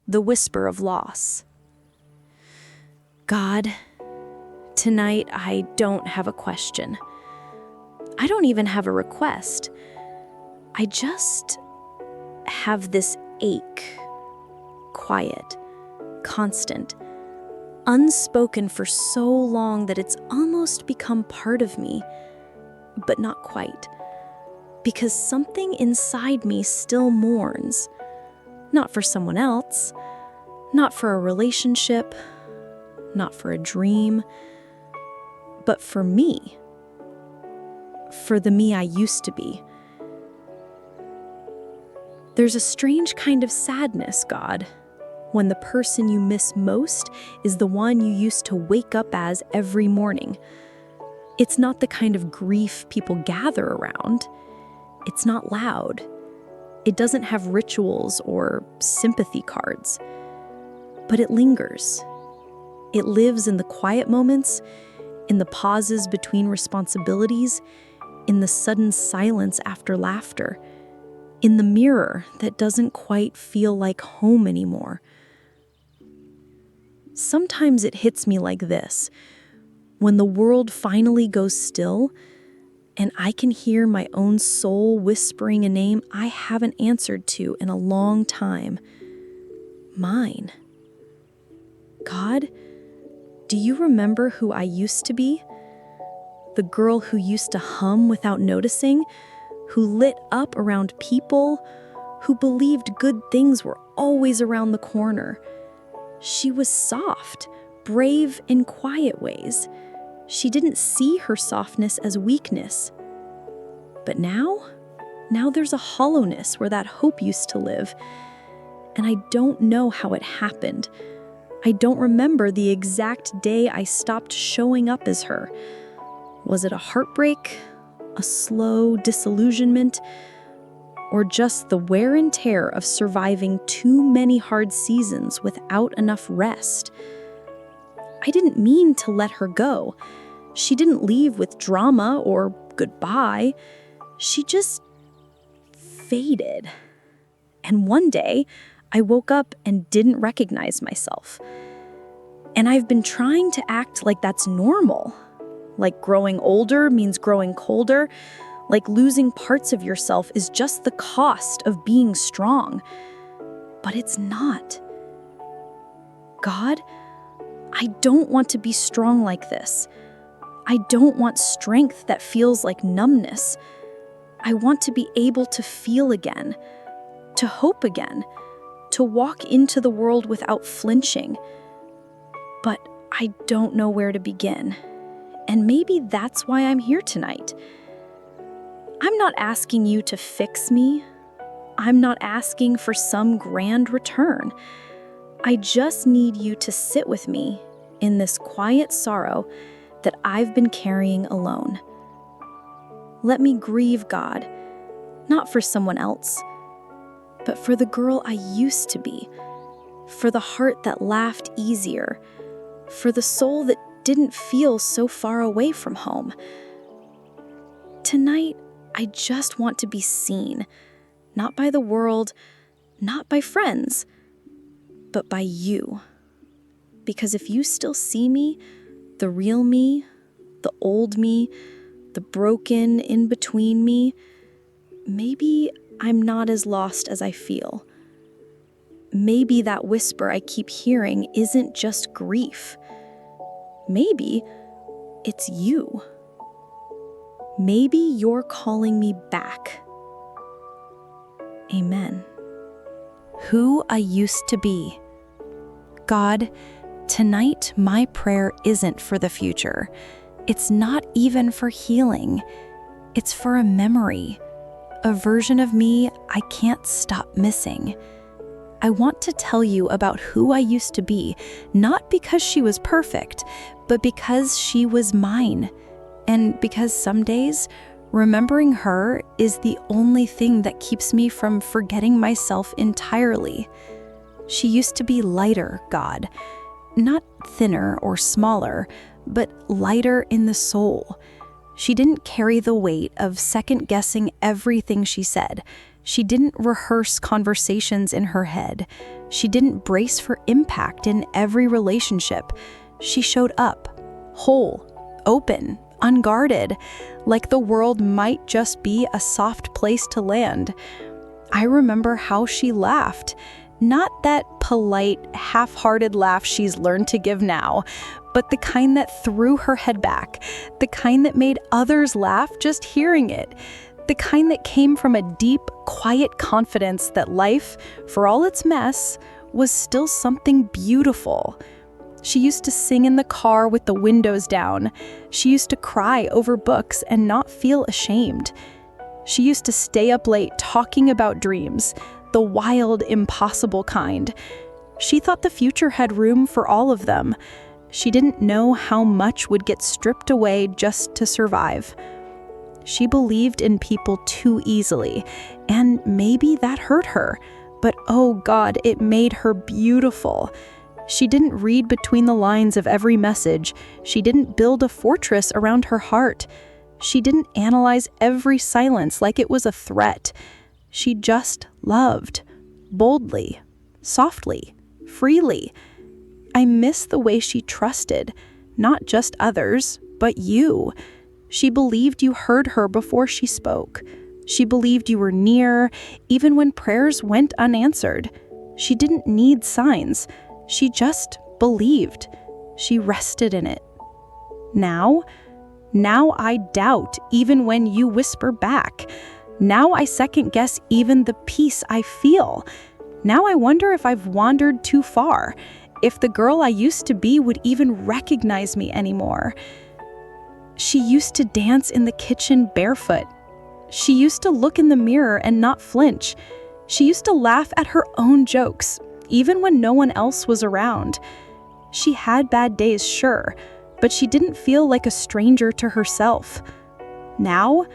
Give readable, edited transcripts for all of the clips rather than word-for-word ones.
the whisper of loss. God, tonight I don't have a question. I don't even have a request. I just have this ache, quiet, constant, unspoken for so long that it's almost become part of me, but not quite. Because something inside me still mourns, not for someone else, not for a relationship, not for a dream, but for me, for the me I used to be. There's a strange kind of sadness, God, when the person you miss most is the one you used to wake up as every morning. It's not the kind of grief people gather around. It's not loud. It doesn't have rituals or sympathy cards. But it lingers. It lives in the quiet moments, in the pauses between responsibilities, in the sudden silence after laughter, in the mirror that doesn't quite feel like home anymore. Sometimes it hits me like this, when the world finally goes still, and I can hear my own soul whispering a name I haven't answered to in a long time. Mine. God, do you remember who I used to be? The girl who used to hum without noticing, who lit up around people, who believed good things were always around the corner. She was soft, brave in quiet ways. She didn't see her softness as weakness. But now there's a hollowness where that hope used to live. And I don't know how it happened. I don't remember the exact day I stopped showing up as her. Was it a heartbreak, a slow disillusionment, or just the wear and tear of surviving too many hard seasons without enough rest? I didn't mean to let her go. She didn't leave with drama or goodbye. She just faded. And one day, I woke up and didn't recognize myself. And I've been trying to act like that's normal. Like growing older means growing colder. Like losing parts of yourself is just the cost of being strong. But it's not. God, I don't want to be strong like this. I don't want strength that feels like numbness. I want to be able to feel again, to hope again, to walk into the world without flinching. But I don't know where to begin. And maybe that's why I'm here tonight. I'm not asking you to fix me. I'm not asking for some grand return. I just need you to sit with me in this quiet sorrow that I've been carrying alone. Let me grieve, God, not for someone else, but for the girl I used to be, for the heart that laughed easier, for the soul that didn't feel so far away from home. Tonight, I just want to be seen, not by the world, not by friends, but by you. Because if you still see me, the real me, the old me, the broken in-between me, maybe I'm not as lost as I feel. Maybe that whisper I keep hearing isn't just grief. Maybe it's you. Maybe you're calling me back. Amen. Who I used to be. God, tonight my prayer isn't for the future. It's not even for healing. It's for a memory, a version of me I can't stop missing. I want to tell you about who I used to be, not because she was perfect, but because she was mine. And because some days, remembering her is the only thing that keeps me from forgetting myself entirely. She used to be lighter, God. Not thinner or smaller, but lighter in the soul. She didn't carry the weight of second-guessing everything she said. She didn't rehearse conversations in her head. She didn't brace for impact in every relationship. She showed up, whole, open, unguarded, like the world might just be a soft place to land. I remember how she laughed. Not that polite, half-hearted laugh she's learned to give now, but the kind that threw her head back, the kind that made others laugh just hearing it, the kind that came from a deep, quiet confidence that life, for all its mess, was still something beautiful. She used to sing in the car with the windows down. She used to cry over books and not feel ashamed. She used to stay up late talking about dreams, the wild, impossible kind. She thought the future had room for all of them. She didn't know how much would get stripped away just to survive. She believed in people too easily, and maybe that hurt her. But oh God, it made her beautiful. She didn't read between the lines of every message. She didn't build a fortress around her heart. She didn't analyze every silence like it was a threat. She just loved, boldly, softly, freely. I miss the way she trusted, not just others, but you. She believed you heard her before she spoke. She believed you were near, even when prayers went unanswered. She didn't need signs. She just believed. She rested in it. Now I doubt even when you whisper back. Now I second guess even the peace I feel. Now I wonder if I've wandered too far, if the girl I used to be would even recognize me anymore. She used to dance in the kitchen barefoot. She used to look in the mirror and not flinch. She used to laugh at her own jokes, even when no one else was around. She had bad days, sure, but she didn't feel like a stranger to herself. Now,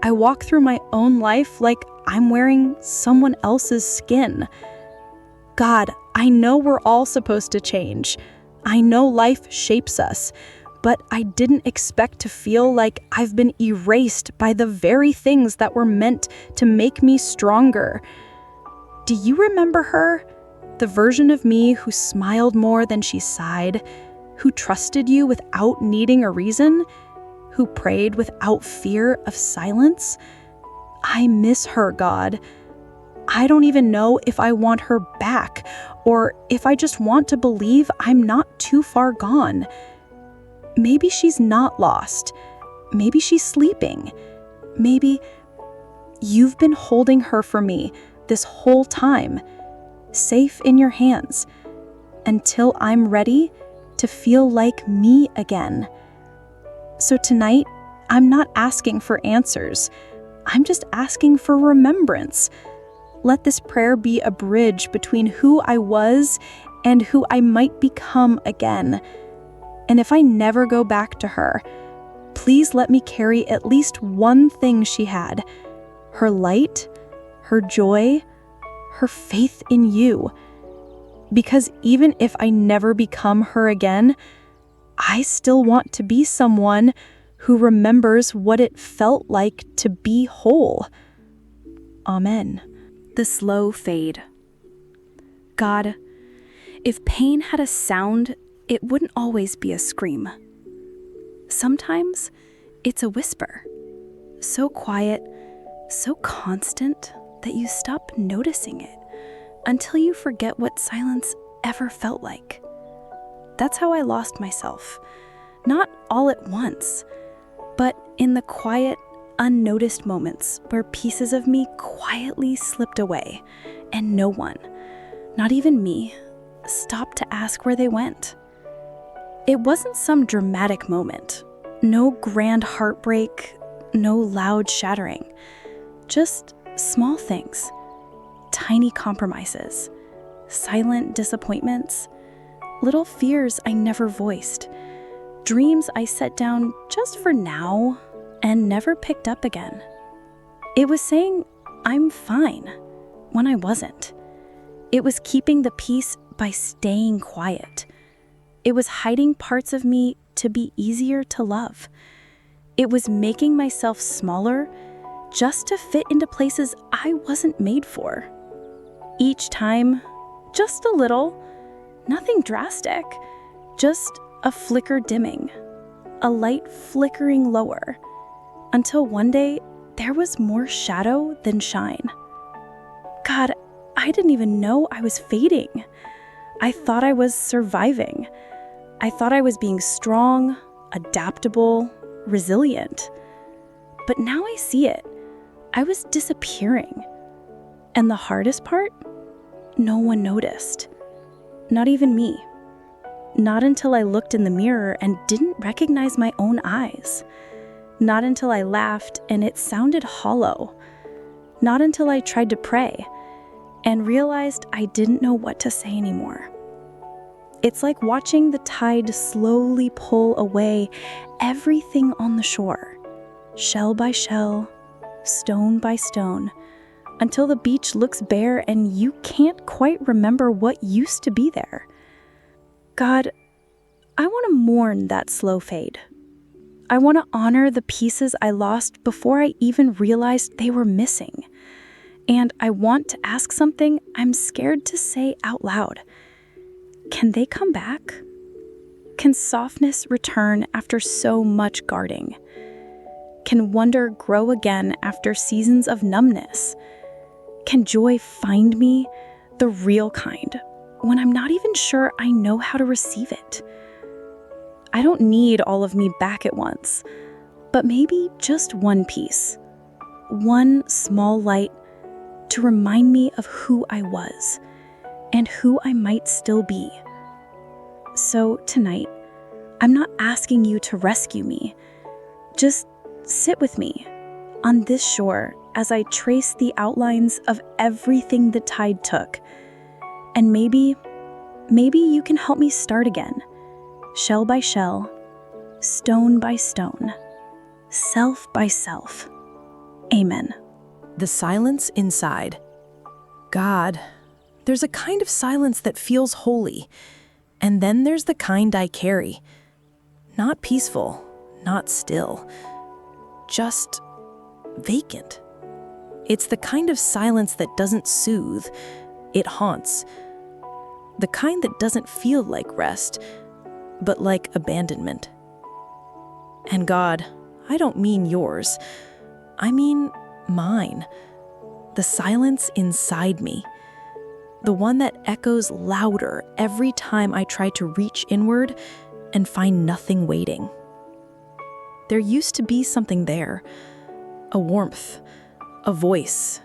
I walk through my own life like I'm wearing someone else's skin. God, I know we're all supposed to change. I know life shapes us, but I didn't expect to feel like I've been erased by the very things that were meant to make me stronger. Do you remember her? The version of me who smiled more than she sighed, who trusted you without needing a reason, who prayed without fear of silence? I miss her, God. I don't even know if I want her back, or if I just want to believe I'm not too far gone. Maybe she's not lost. Maybe she's sleeping. Maybe you've been holding her for me this whole time, safe in your hands, until I'm ready to feel like me again. So tonight, I'm not asking for answers. I'm just asking for remembrance. Let this prayer be a bridge between who I was and who I might become again. And if I never go back to her, please let me carry at least one thing she had: her light, her joy, her faith in you. Because even if I never become her again, I still want to be someone who remembers what it felt like to be whole. Amen. The slow fade. God, if pain had a sound, it wouldn't always be a scream. Sometimes it's a whisper, so quiet, so constant that you stop noticing it until you forget what silence ever felt like. That's how I lost myself, not all at once, but in the quiet, unnoticed moments where pieces of me quietly slipped away and no one, not even me, stopped to ask where they went. It wasn't some dramatic moment, no grand heartbreak, no loud shattering, just small things, tiny compromises, silent disappointments, little fears I never voiced, dreams I set down just for now and never picked up again. It was saying I'm fine when I wasn't. It was keeping the peace by staying quiet. It was hiding parts of me to be easier to love. It was making myself smaller just to fit into places I wasn't made for. Each time, just a little. Nothing drastic. Just a flicker dimming. A light flickering lower. Until one day, there was more shadow than shine. God, I didn't even know I was fading. I thought I was surviving. I thought I was being strong, adaptable, resilient. But now I see it. I was disappearing. And the hardest part? No one noticed. Not even me. Not until I looked in the mirror and didn't recognize my own eyes. Not until I laughed and it sounded hollow. Not until I tried to pray and realized I didn't know what to say anymore. It's like watching the tide slowly pull away everything on the shore, shell by shell, stone by stone, until the beach looks bare and you can't quite remember what used to be there. God, I want to mourn that slow fade. I want to honor the pieces I lost before I even realized they were missing. And I want to ask something I'm scared to say out loud. Can they come back? Can softness return after so much guarding? Can wonder grow again after seasons of numbness? Can joy find me, the real kind, when I'm not even sure I know how to receive it? I don't need all of me back at once, but maybe just one piece, one small light to remind me of who I was and who I might still be. So tonight, I'm not asking you to rescue me. Just sit with me on this shore as I trace the outlines of everything the tide took. And maybe you can help me start again, shell by shell, stone by stone, self by self. Amen. The silence inside. God, there's a kind of silence that feels holy, and then there's the kind I carry. Not peaceful, not still, just vacant. It's the kind of silence that doesn't soothe, it haunts. The kind that doesn't feel like rest, but like abandonment. And God, I don't mean yours. I mean mine. The silence inside me. The one that echoes louder every time I try to reach inward and find nothing waiting. There used to be something there, a warmth, a voice,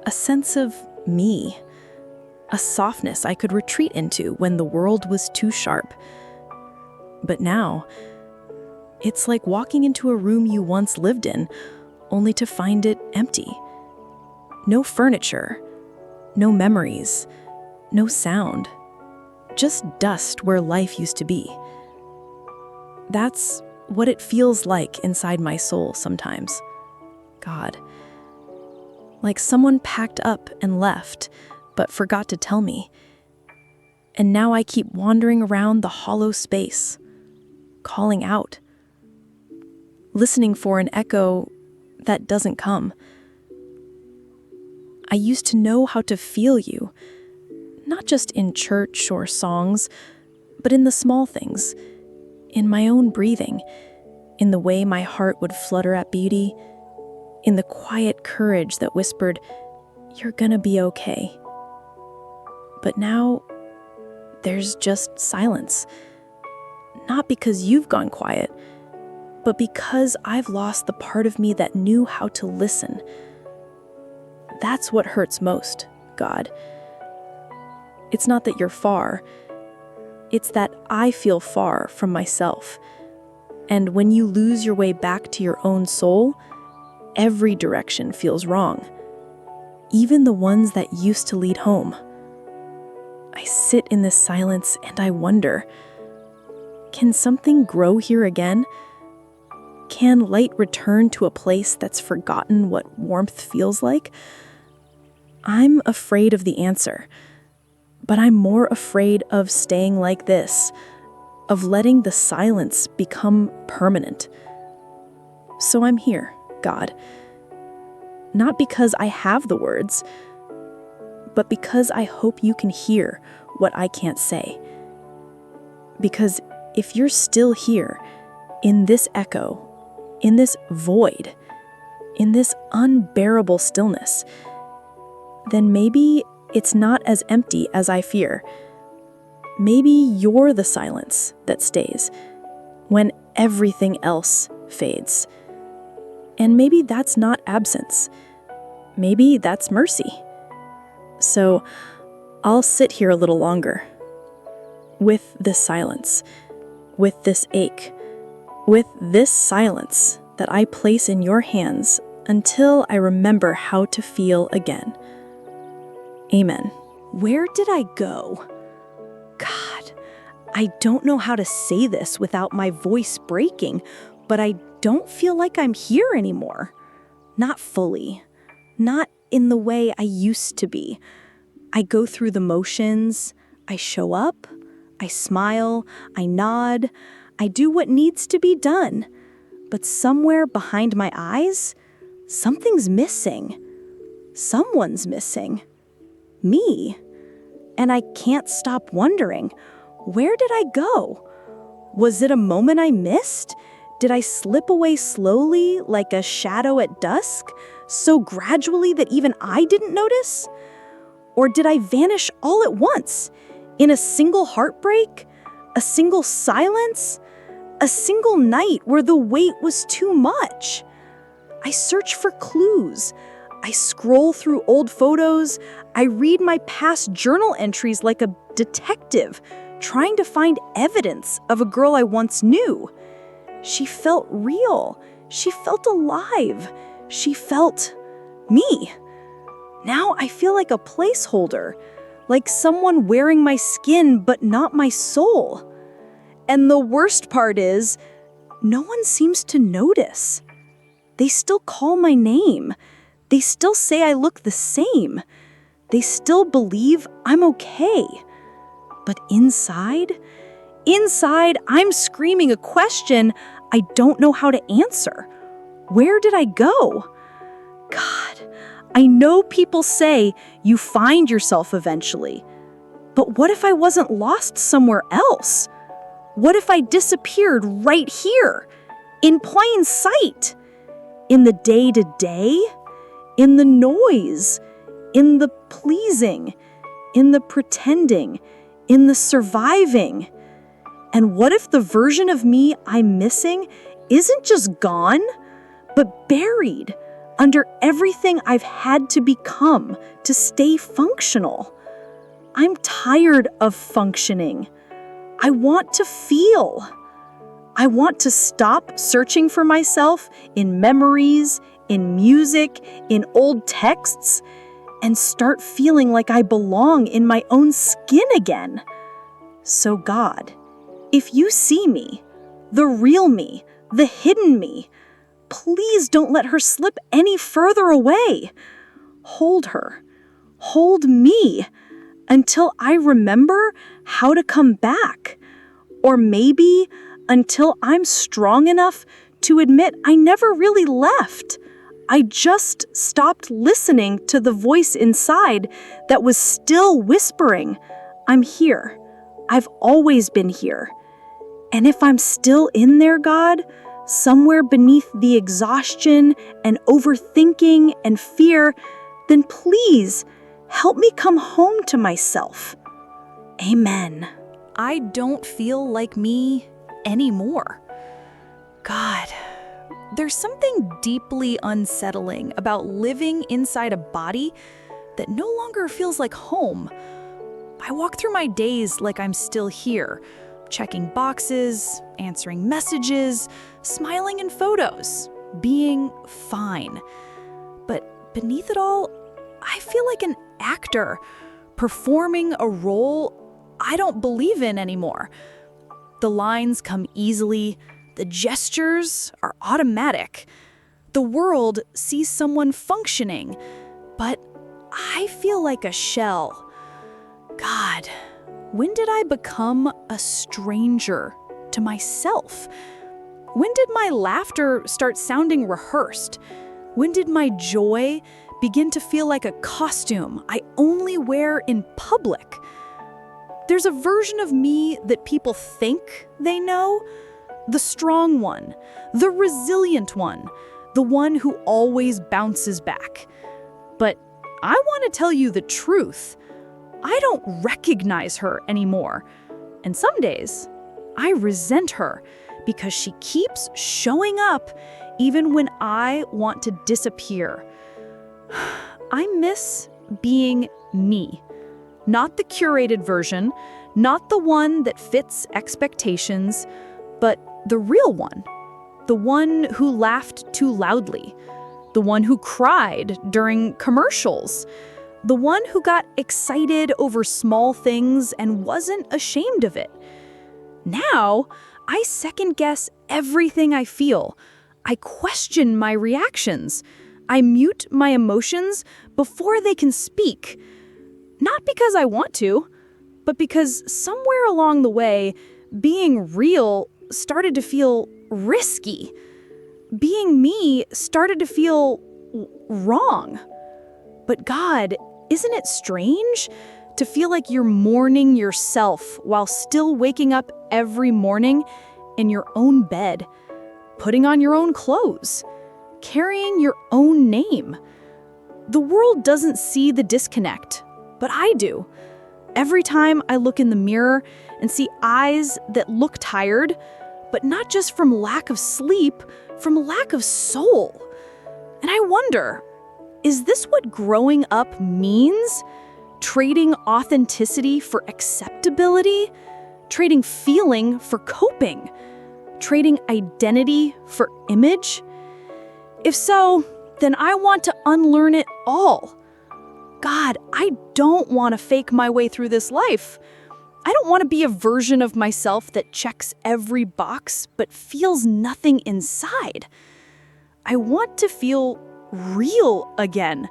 a sense of me, a softness I could retreat into when the world was too sharp. But now, it's like walking into a room you once lived in, only to find it empty. No furniture, no memories, no sound, just dust where life used to be. That's what it feels like inside my soul sometimes. God. Like someone packed up and left, but forgot to tell me. And now I keep wandering around the hollow space, calling out, listening for an echo that doesn't come. I used to know how to feel you, not just in church or songs, but in the small things, in my own breathing, in the way my heart would flutter at beauty, in the quiet courage that whispered, "You're gonna be okay." But now, there's just silence. Not because you've gone quiet, but because I've lost the part of me that knew how to listen. That's what hurts most, God. It's not that you're far. It's that I feel far from myself. And when you lose your way back to your own soul, every direction feels wrong. Even the ones that used to lead home. I sit in this silence and I wonder, can something grow here again? Can light return to a place that's forgotten what warmth feels like? I'm afraid of the answer, but I'm more afraid of staying like this, of letting the silence become permanent. So I'm here, God. Not because I have the words, but because I hope you can hear what I can't say. Because if you're still here, in this echo, in this void, in this unbearable stillness, then maybe it's not as empty as I fear. Maybe you're the silence that stays when everything else fades. And maybe that's not absence. Maybe that's mercy. So I'll sit here a little longer with this silence, with this ache, with this silence that I place in your hands until I remember how to feel again. Amen. Where did I go? God, I don't know how to say this without my voice breaking, but I don't feel like I'm here anymore. Not fully. Not in the way I used to be. I go through the motions. I show up. I smile. I nod. I do what needs to be done. But somewhere behind my eyes, something's missing. Someone's missing. Me. And I can't stop wondering, where did I go? Was it a moment I missed? Did I slip away slowly, like a shadow at dusk, so gradually that even I didn't notice? Or did I vanish all at once, in a single heartbreak, a single silence, a single night where the weight was too much? I search for clues. I scroll through old photos. I read my past journal entries like a detective, trying to find evidence of a girl I once knew. She felt real. She felt alive. She felt me. Now I feel like a placeholder, like someone wearing my skin but not my soul. And the worst part is, no one seems to notice. They still call my name. They still say I look the same. They still believe I'm okay. But inside, I'm screaming a question I don't know how to answer. Where did I go? God, I know people say you find yourself eventually. But what if I wasn't lost somewhere else? What if I disappeared right here, in plain sight? In the day-to-day? In the noise? In the pleasing? In the pretending? In the surviving? And what if the version of me I'm missing isn't just gone, but buried under everything I've had to become to stay functional? I'm tired of functioning. I want to feel. I want to stop searching for myself in memories, in music, in old texts, and start feeling like I belong in my own skin again. So God, if you see me, the real me, the hidden me, please don't let her slip any further away. Hold her. Hold me until I remember how to come back. Or maybe until I'm strong enough to admit I never really left. I just stopped listening to the voice inside that was still whispering, I'm here. I've always been here. And if I'm still in there, God, somewhere beneath the exhaustion and overthinking and fear, then please help me come home to myself. Amen. I don't feel like me anymore. God, there's something deeply unsettling about living inside a body that no longer feels like home. I walk through my days like I'm still here, checking boxes, answering messages, smiling in photos, being fine. But beneath it all, I feel like an actor performing a role I don't believe in anymore. The lines come easily, the gestures are automatic. The world sees someone functioning, but I feel like a shell. God, when did I become a stranger to myself? When did my laughter start sounding rehearsed? When did my joy begin to feel like a costume I only wear in public. There's a version of me that people think they know, the strong one, the resilient one, the one who always bounces back. But I want to tell you the truth. I don't recognize her anymore. And some days, I resent her because she keeps showing up even when I want to disappear. I miss being me. Not the curated version, not the one that fits expectations, but the real one. The one who laughed too loudly. The one who cried during commercials. The one who got excited over small things and wasn't ashamed of it. Now, I second-guess everything I feel. I question my reactions. I mute my emotions before they can speak. Not because I want to, but because somewhere along the way, being real started to feel risky. Being me started to feel wrong. But God, isn't it strange to feel like you're mourning yourself while still waking up every morning in your own bed, putting on your own clothes, carrying your own name? The world doesn't see the disconnect, but I do. Every time I look in the mirror and see eyes that look tired, but not just from lack of sleep, from lack of soul. And I wonder, is this what growing up means? Trading authenticity for acceptability? Trading feeling for coping? Trading identity for image? If so, then I want to unlearn it all. God, I don't want to fake my way through this life. I don't want to be a version of myself that checks every box but feels nothing inside. I want to feel real again,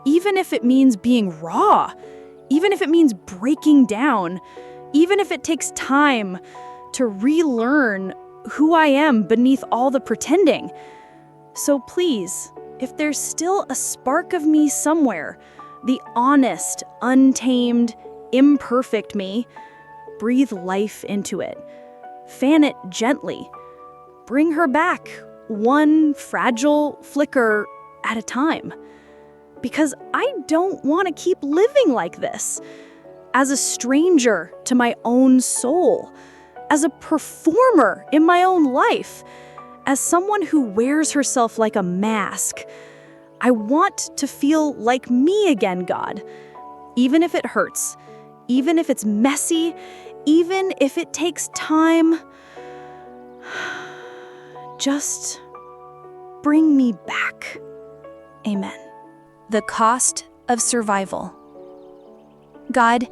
even if it means being raw, even if it means breaking down, even if it takes time to relearn who I am beneath all the pretending. So please, if there's still a spark of me somewhere, the honest, untamed, imperfect me, breathe life into it. Fan it gently. Bring her back, one fragile flicker at a time. Because I don't want to keep living like this, as a stranger to my own soul, as a performer in my own life, as someone who wears herself like a mask. I want to feel like me again, God, even if it hurts, even if it's messy, even if it takes time. Just bring me back. Amen. The cost of survival. God,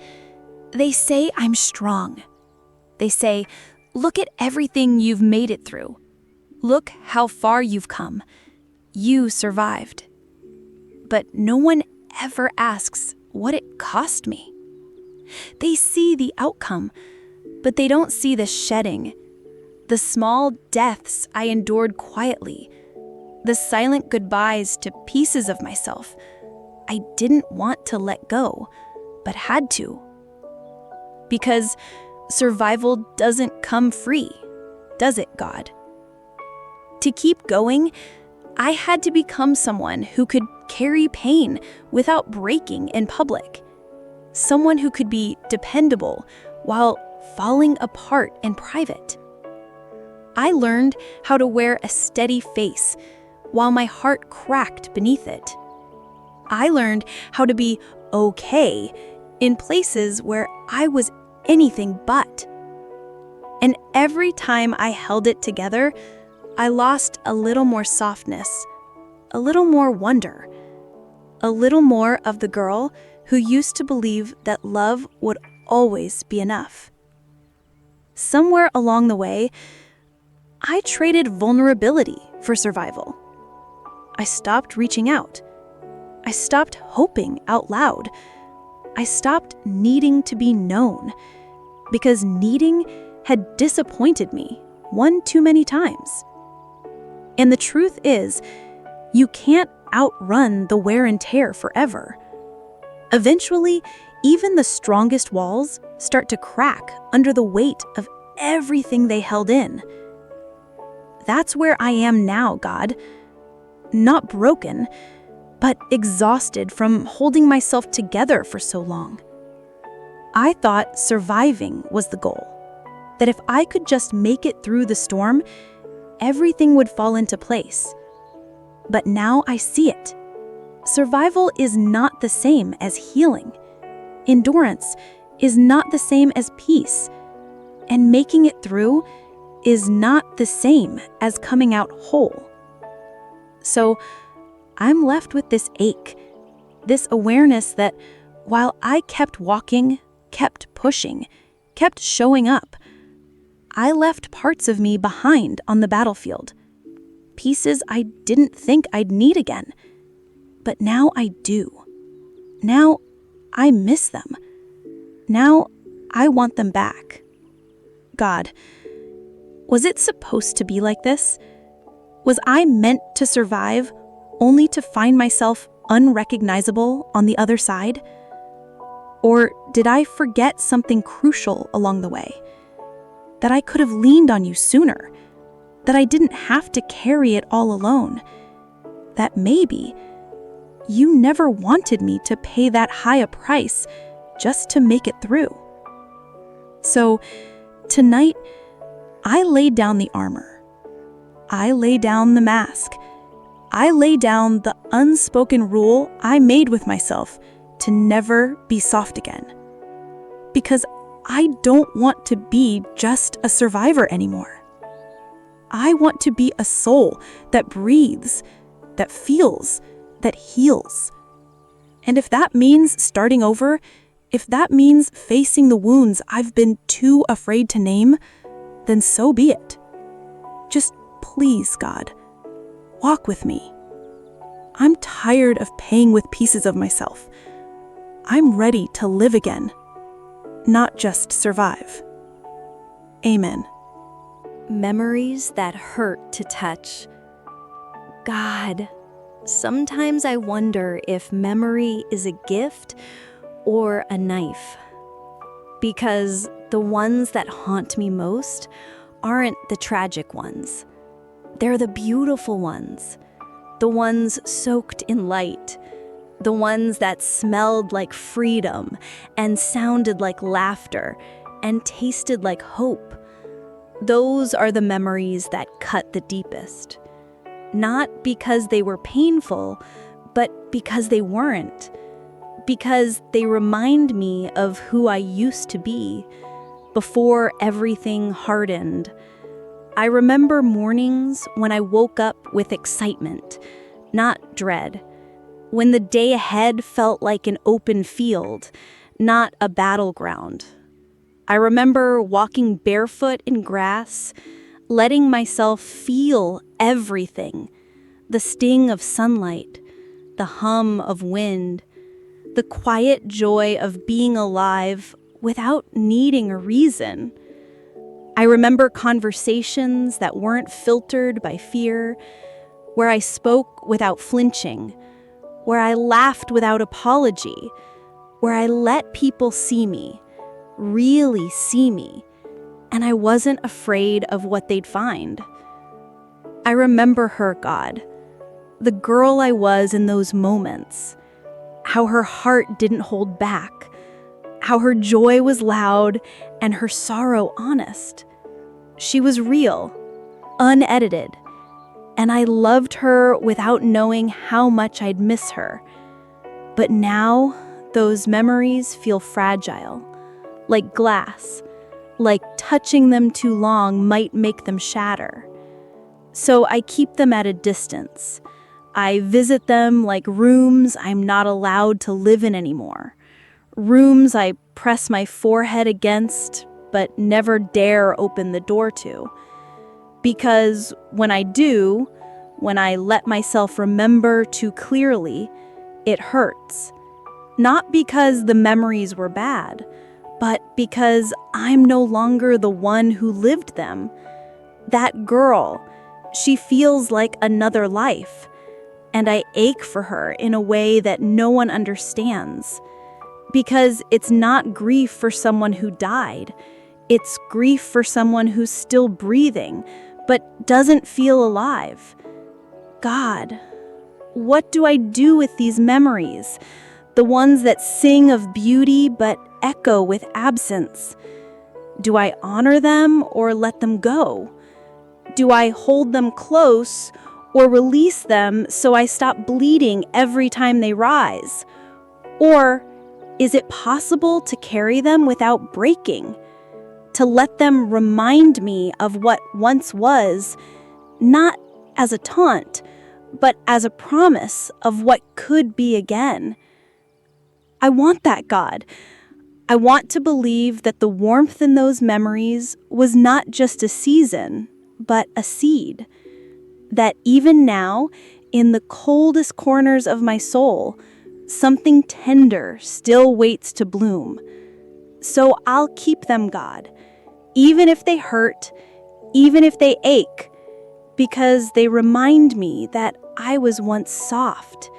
they say I'm strong. They say, look at everything you've made it through. Look how far you've come. You survived. But no one ever asks what it cost me. They see the outcome, but they don't see the shedding, the small deaths I endured quietly, the silent goodbyes to pieces of myself I didn't want to let go, but had to. Because survival doesn't come free, does it, God? To keep going, I had to become someone who could carry pain without breaking in public. Someone who could be dependable while falling apart in private. I learned how to wear a steady face while my heart cracked beneath it. I learned how to be okay in places where I was anything but. And every time I held it together, I lost a little more softness, a little more wonder, a little more of the girl who used to believe that love would always be enough. Somewhere along the way, I traded vulnerability for survival. I stopped reaching out. I stopped hoping out loud. I stopped needing to be known, because needing had disappointed me one too many times. And the truth is, you can't outrun the wear and tear forever. Eventually, even the strongest walls start to crack under the weight of everything they held in. That's where I am now, God. Not broken, but exhausted from holding myself together for so long. I thought surviving was the goal, that if I could just make it through the storm, everything would fall into place. But now I see it. Survival is not the same as healing. Endurance is not the same as peace. And making it through is not the same as coming out whole. So I'm left with this ache, this awareness that while I kept walking, kept pushing, kept showing up, I left parts of me behind on the battlefield. Pieces I didn't think I'd need again. But now I do. Now I miss them. Now I want them back. God, was it supposed to be like this? Was I meant to survive only to find myself unrecognizable on the other side? Or did I forget something crucial along the way? That I could have leaned on you sooner? That I didn't have to carry it all alone? That maybe you never wanted me to pay that high a price just to make it through? So tonight, I lay down the armor. I lay down the mask. I lay down the unspoken rule I made with myself to never be soft again. Because I don't want to be just a survivor anymore. I want to be a soul that breathes, that feels, that heals. And if that means starting over, if that means facing the wounds I've been too afraid to name, then so be it. Just please, God, walk with me. I'm tired of paying with pieces of myself. I'm ready to live again, not just survive. Amen. Memories that hurt to touch. God, sometimes I wonder if memory is a gift or a knife. Because the ones that haunt me most aren't the tragic ones. They're the beautiful ones. The ones soaked in light. The ones that smelled like freedom and sounded like laughter and tasted like hope. Those are the memories that cut the deepest. Not because they were painful, but because they weren't. Because they remind me of who I used to be before everything hardened. I remember mornings when I woke up with excitement, not dread. When the day ahead felt like an open field, not a battleground. I remember walking barefoot in grass, letting myself feel everything. The sting of sunlight, the hum of wind, the quiet joy of being alive without needing a reason. I remember conversations that weren't filtered by fear, where I spoke without flinching, where I laughed without apology, where I let people see me, really see me, and I wasn't afraid of what they'd find. I remember her, God, the girl I was in those moments, how her heart didn't hold back, how her joy was loud and her sorrow honest. She was real, unedited, and I loved her without knowing how much I'd miss her. But now, those memories feel fragile, like glass, like touching them too long might make them shatter. So I keep them at a distance. I visit them like rooms I'm not allowed to live in anymore. Rooms I press my forehead against, but never dare open the door to. Because when I do, when I let myself remember too clearly, it hurts. Not because the memories were bad, but because I'm no longer the one who lived them. That girl, she feels like another life. and I ache for her in a way that no one understands. Because it's not grief for someone who died. It's grief for someone who's still breathing, but doesn't feel alive. God, what do I do with these memories? The ones that sing of beauty but echo with absence. Do I honor them or let them go? Do I hold them close or release them so I stop bleeding every time they rise? Or is it possible to carry them without breaking? To let them remind me of what once was, not as a taunt, but as a promise of what could be again? I want that, God. I want to believe that the warmth in those memories was not just a season, but a seed. That even now, in the coldest corners of my soul, something tender still waits to bloom. So I'll keep them, God, even if they hurt, even if they ache, because they remind me that I was once soft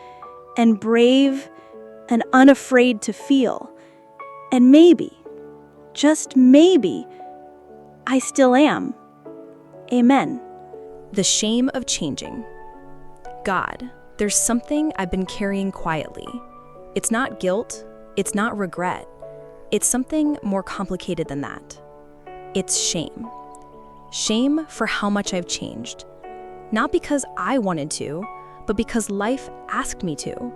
and brave and unafraid to feel. And maybe, just maybe, I still am. Amen. The shame of changing. God, there's something I've been carrying quietly. It's not guilt, it's not regret. It's something more complicated than that. It's shame. Shame for how much I've changed. Not because I wanted to, but because life asked me to.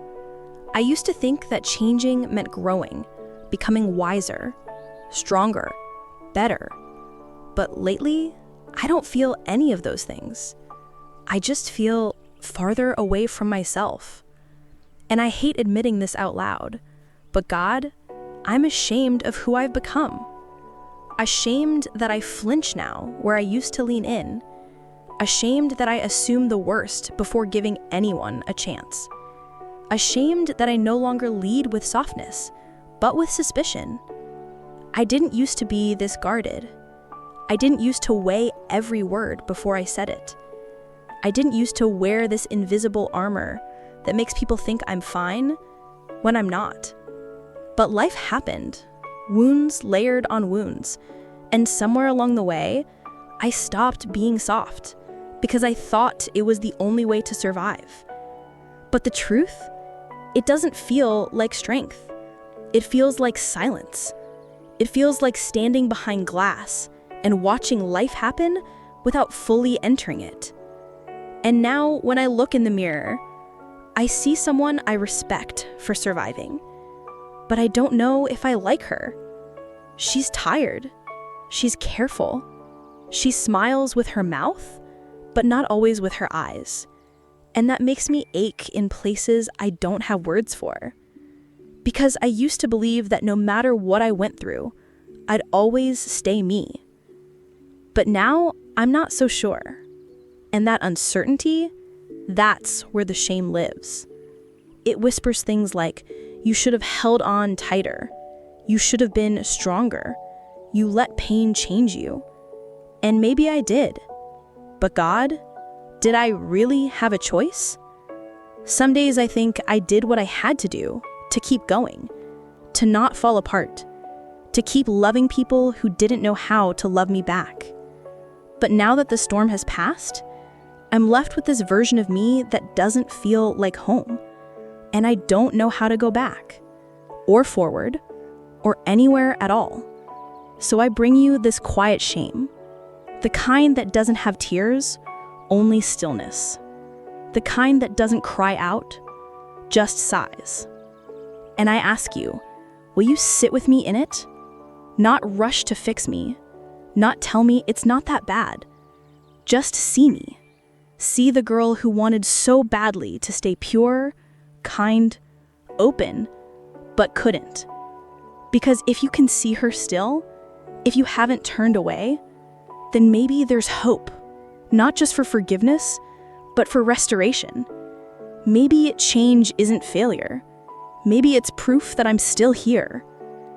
I used to think that changing meant growing, becoming wiser, stronger, better. But lately, I don't feel any of those things. I just feel farther away from myself. And I hate admitting this out loud. But God, I'm ashamed of who I've become. Ashamed that I flinch now where I used to lean in. Ashamed that I assume the worst before giving anyone a chance. Ashamed that I no longer lead with softness, but with suspicion. I didn't used to be this guarded. I didn't used to weigh every word before I said it. I didn't used to wear this invisible armor that makes people think I'm fine when I'm not. But life happened, wounds layered on wounds, and somewhere along the way, I stopped being soft because I thought it was the only way to survive. But the truth, it doesn't feel like strength. It feels like silence. It feels like standing behind glass and watching life happen without fully entering it. And now, when I look in the mirror, I see someone I respect for surviving. But I don't know if I like her. She's tired. She's careful. She smiles with her mouth, but not always with her eyes. And that makes me ache in places I don't have words for. Because I used to believe that no matter what I went through, I'd always stay me. But now, I'm not so sure. And that uncertainty, that's where the shame lives. It whispers things like, you should have held on tighter. You should have been stronger. You let pain change you. And maybe I did. But God, did I really have a choice? Some days I think I did what I had to do to keep going, to not fall apart, to keep loving people who didn't know how to love me back. But now that the storm has passed, I'm left with this version of me that doesn't feel like home. And I don't know how to go back, or forward, or anywhere at all. So I bring you this quiet shame, the kind that doesn't have tears, only stillness. The kind that doesn't cry out, just sighs. And I ask you, will you sit with me in it? Not rush to fix me, not tell me it's not that bad. Just see me. See the girl who wanted so badly to stay pure, kind, open, but couldn't. Because if you can see her still, if you haven't turned away, then maybe there's hope, not just for forgiveness, but for restoration. Maybe change isn't failure. Maybe it's proof that I'm still here,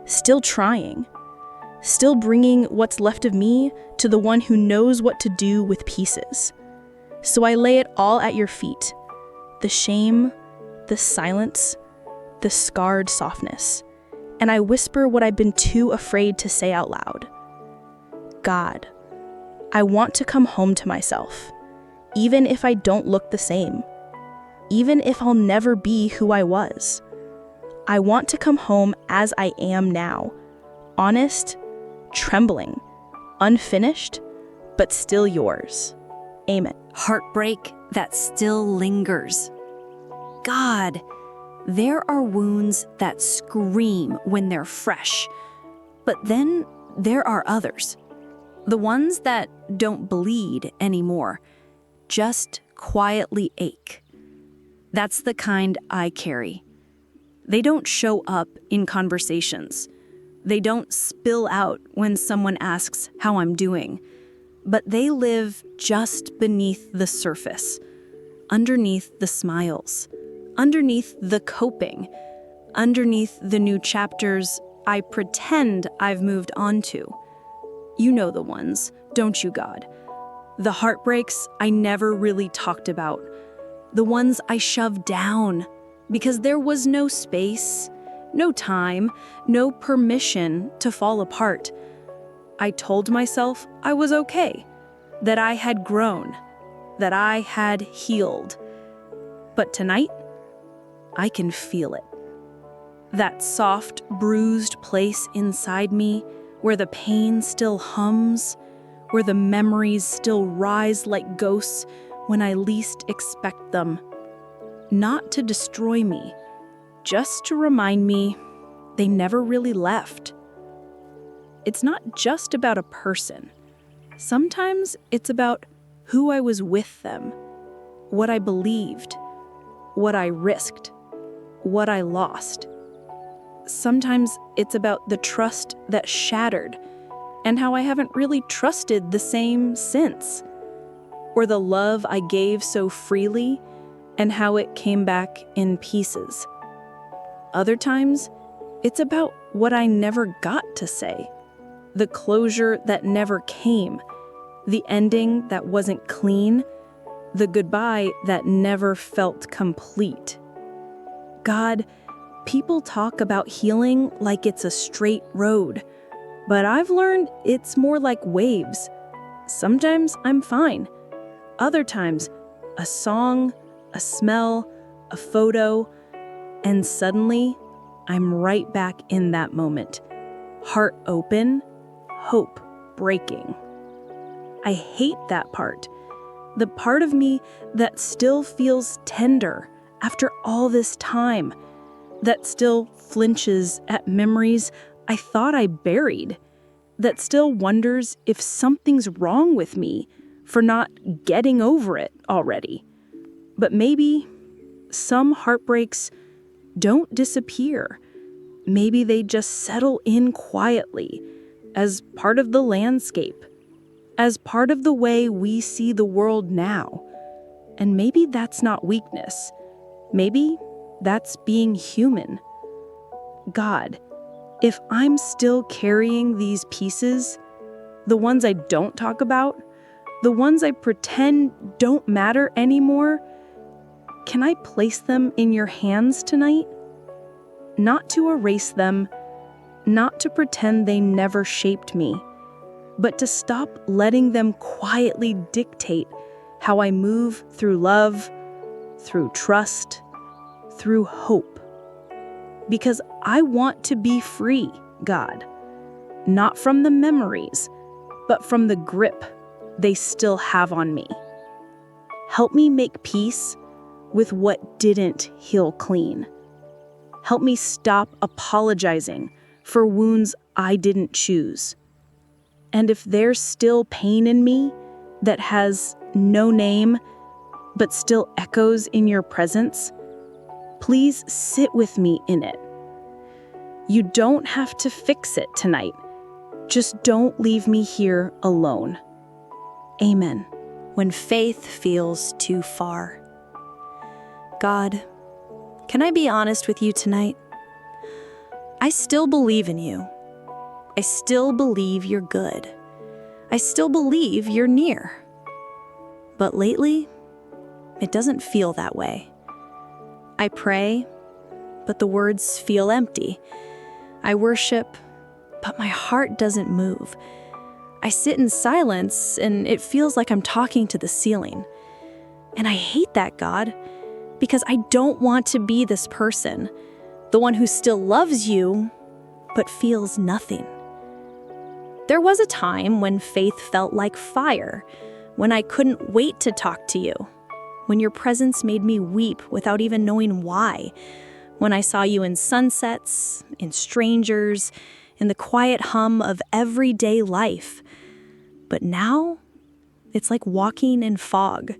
still trying, still bringing what's left of me to the one who knows what to do with pieces. So I lay it all at your feet, the shame, the silence, the scarred softness, and I whisper what I've been too afraid to say out loud. God, I want to come home to myself, even if I don't look the same, even if I'll never be who I was. I want to come home as I am now, honest, trembling, unfinished, but still yours. Amen. Heartbreak that still lingers. God, there are wounds that scream when they're fresh, but then there are others. The ones that don't bleed anymore, just quietly ache. That's the kind I carry. They don't show up in conversations. They don't spill out when someone asks how I'm doing, but they live just beneath the surface, underneath the smiles, underneath the coping, underneath the new chapters I pretend I've moved on to. You know the ones, don't you, God? The heartbreaks I never really talked about, the ones I shoved down because there was no space, no time, no permission to fall apart. I told myself I was okay, that I had grown, that I had healed. But tonight, I can feel it. That soft, bruised place inside me where the pain still hums, where the memories still rise like ghosts when I least expect them. Not to destroy me, just to remind me they never really left. It's not just about a person. Sometimes it's about who I was with them, what I believed, what I risked, what I lost. Sometimes it's about the trust that shattered and how I haven't really trusted the same since, or the love I gave so freely and how it came back in pieces. Other times, it's about what I never got to say, the closure that never came, the ending that wasn't clean, the goodbye that never felt complete. God, people talk about healing like it's a straight road, but I've learned it's more like waves. Sometimes I'm fine. Other times, a song, a smell, a photo, and suddenly I'm right back in that moment. Heart open, hope breaking. I hate that part. The part of me that still feels tender after all this time, that still flinches at memories I thought I buried, that still wonders if something's wrong with me for not getting over it already. But maybe some heartbreaks don't disappear. Maybe they just settle in quietly as part of the landscape, as part of the way we see the world now. And maybe that's not weakness. Maybe that's being human. God, if I'm still carrying these pieces, the ones I don't talk about, the ones I pretend don't matter anymore, can I place them in your hands tonight? Not to erase them, not to pretend they never shaped me, but to stop letting them quietly dictate how I move through love, through trust, through hope. Because I want to be free, God, not from the memories, but from the grip they still have on me. Help me make peace with what didn't heal clean. Help me stop apologizing for wounds I didn't choose. And if there's still pain in me that has no name, but still echoes in your presence, please sit with me in it. You don't have to fix it tonight. Just don't leave me here alone. Amen. When faith feels too far. God, can I be honest with you tonight? I still believe in you. I still believe you're good. I still believe you're near. But lately, it doesn't feel that way. I pray, but the words feel empty. I worship, but my heart doesn't move. I sit in silence, and it feels like I'm talking to the ceiling. And I hate that, God, because I don't want to be this person, the one who still loves you, but feels nothing. There was a time when faith felt like fire, when I couldn't wait to talk to you, when your presence made me weep without even knowing why, when I saw you in sunsets, in strangers, in the quiet hum of everyday life. But now, it's like walking in fog.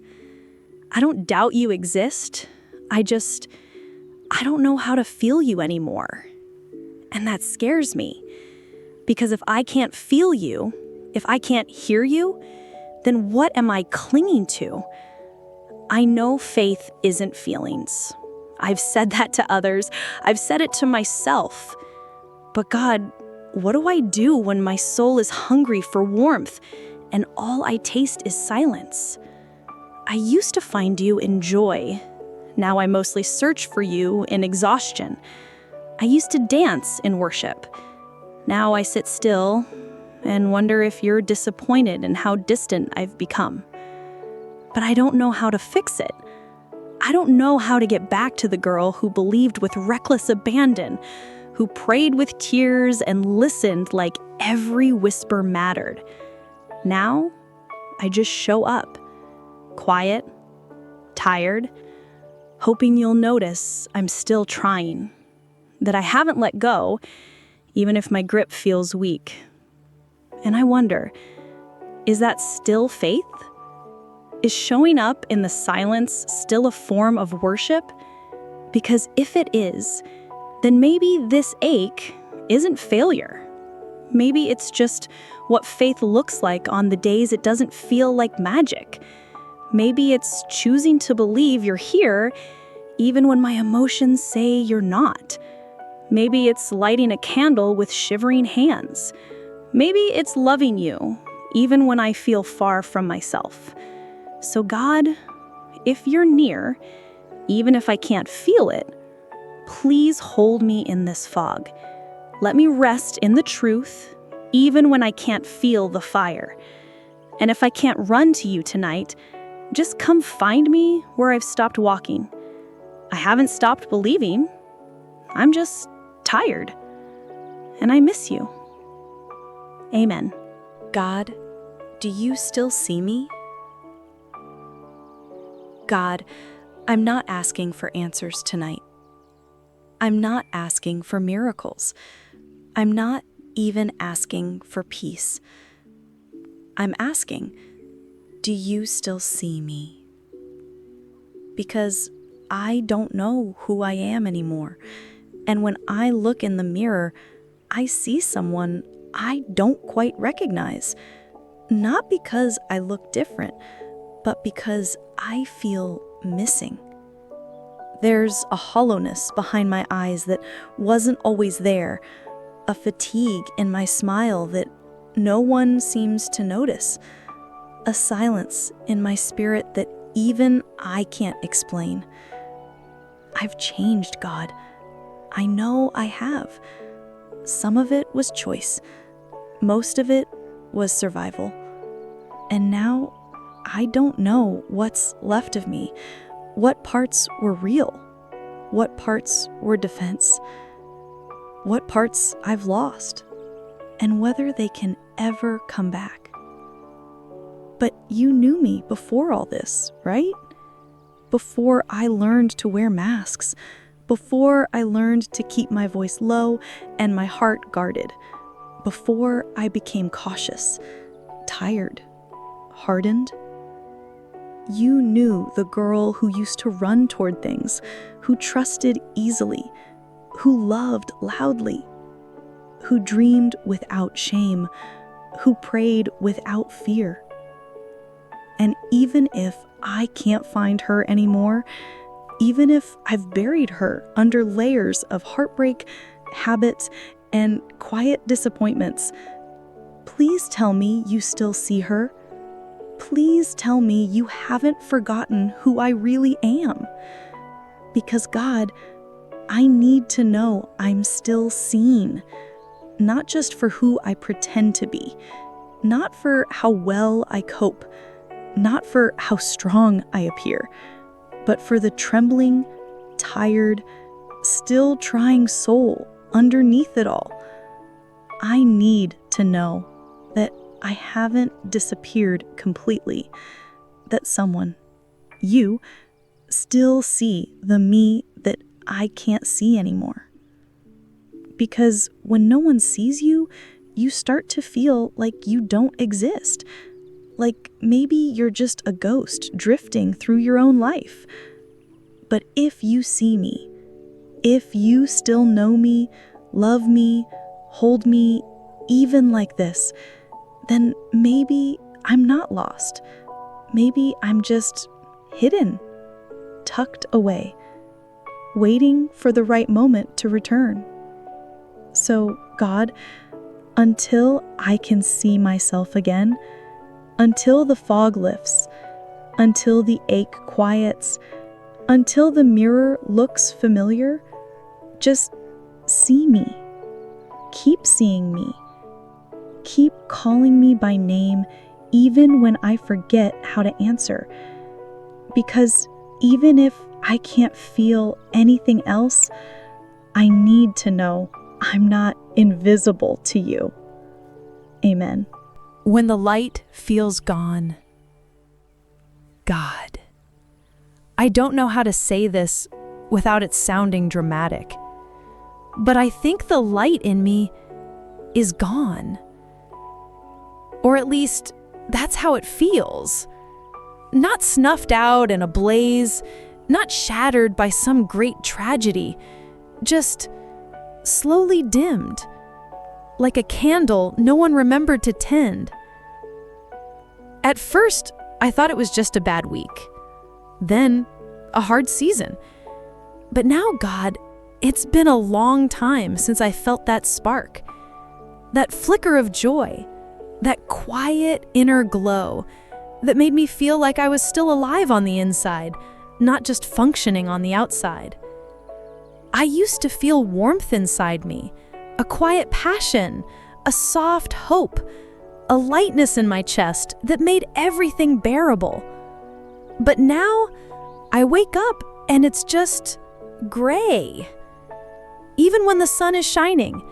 I don't doubt you exist. I don't know how to feel you anymore. And that scares me. Because if I can't feel you, if I can't hear you, then what am I clinging to? I know faith isn't feelings. I've said that to others. I've said it to myself. But God, what do I do when my soul is hungry for warmth and all I taste is silence? I used to find you in joy. Now I mostly search for you in exhaustion. I used to dance in worship. Now I sit still and wonder if you're disappointed in how distant I've become. But I don't know how to fix it. I don't know how to get back to the girl who believed with reckless abandon, who prayed with tears and listened like every whisper mattered. Now, I just show up, quiet, tired, hoping you'll notice I'm still trying, that I haven't let go, even if my grip feels weak. And I wonder, is that still faith? Is showing up in the silence still a form of worship? Because if it is, then maybe this ache isn't failure. Maybe it's just what faith looks like on the days it doesn't feel like magic. Maybe it's choosing to believe you're here even when my emotions say you're not. Maybe it's lighting a candle with shivering hands. Maybe it's loving you even when I feel far from myself. So God, if you're near, even if I can't feel it, please hold me in this fog. Let me rest in the truth, even when I can't feel the fire. And if I can't run to you tonight, just come find me where I've stopped walking. I haven't stopped believing. I'm just tired. And I miss you. Amen. God, do you still see me? God, I'm not asking for answers tonight. I'm not asking for miracles. I'm not even asking for peace. I'm asking, do you still see me? Because I don't know who I am anymore. And when I look in the mirror, I see someone I don't quite recognize. Not because I look different, but because I feel missing. There's a hollowness behind my eyes that wasn't always there, a fatigue in my smile that no one seems to notice, a silence in my spirit that even I can't explain. I've changed, God. I know I have. Some of it was choice. Most of it was survival. And now I don't know what's left of me, what parts were real, what parts were defense, what parts I've lost, and whether they can ever come back. But you knew me before all this, right? Before I learned to wear masks, before I learned to keep my voice low and my heart guarded, before I became cautious, tired, hardened. You knew the girl who used to run toward things, who trusted easily, who loved loudly, who dreamed without shame, who prayed without fear. And even if I can't find her anymore, even if I've buried her under layers of heartbreak, habits, and quiet disappointments, please tell me you still see her. Please tell me you haven't forgotten who I really am. Because God, I need to know I'm still seen, not just for who I pretend to be, not for how well I cope, not for how strong I appear, but for the trembling, tired, still trying soul underneath it all. I need to know that I haven't disappeared completely, that someone, you, still see the me that I can't see anymore. Because when no one sees you, you start to feel like you don't exist. Like maybe you're just a ghost drifting through your own life. But if you see me, if you still know me, love me, hold me, even like this, then maybe I'm not lost. Maybe I'm just hidden, tucked away, waiting for the right moment to return. So, God, until I can see myself again, until the fog lifts, until the ache quiets, until the mirror looks familiar, just see me. Keep seeing me. Keep calling me by name even when I forget how to answer. Because even if I can't feel anything else, I need to know I'm not invisible to you. Amen. When the light feels gone. God. I don't know how to say this without it sounding dramatic, but I think the light in me is gone. Or at least, that's how it feels. Not snuffed out in a blaze, not shattered by some great tragedy, just slowly dimmed, like a candle no one remembered to tend. At first, I thought it was just a bad week, then a hard season. But now, God, it's been a long time since I felt that spark, that flicker of joy, that quiet inner glow that made me feel like I was still alive on the inside, not just functioning on the outside. I used to feel warmth inside me, a quiet passion, a soft hope, a lightness in my chest that made everything bearable. But now, I wake up and it's just gray. Even when the sun is shining,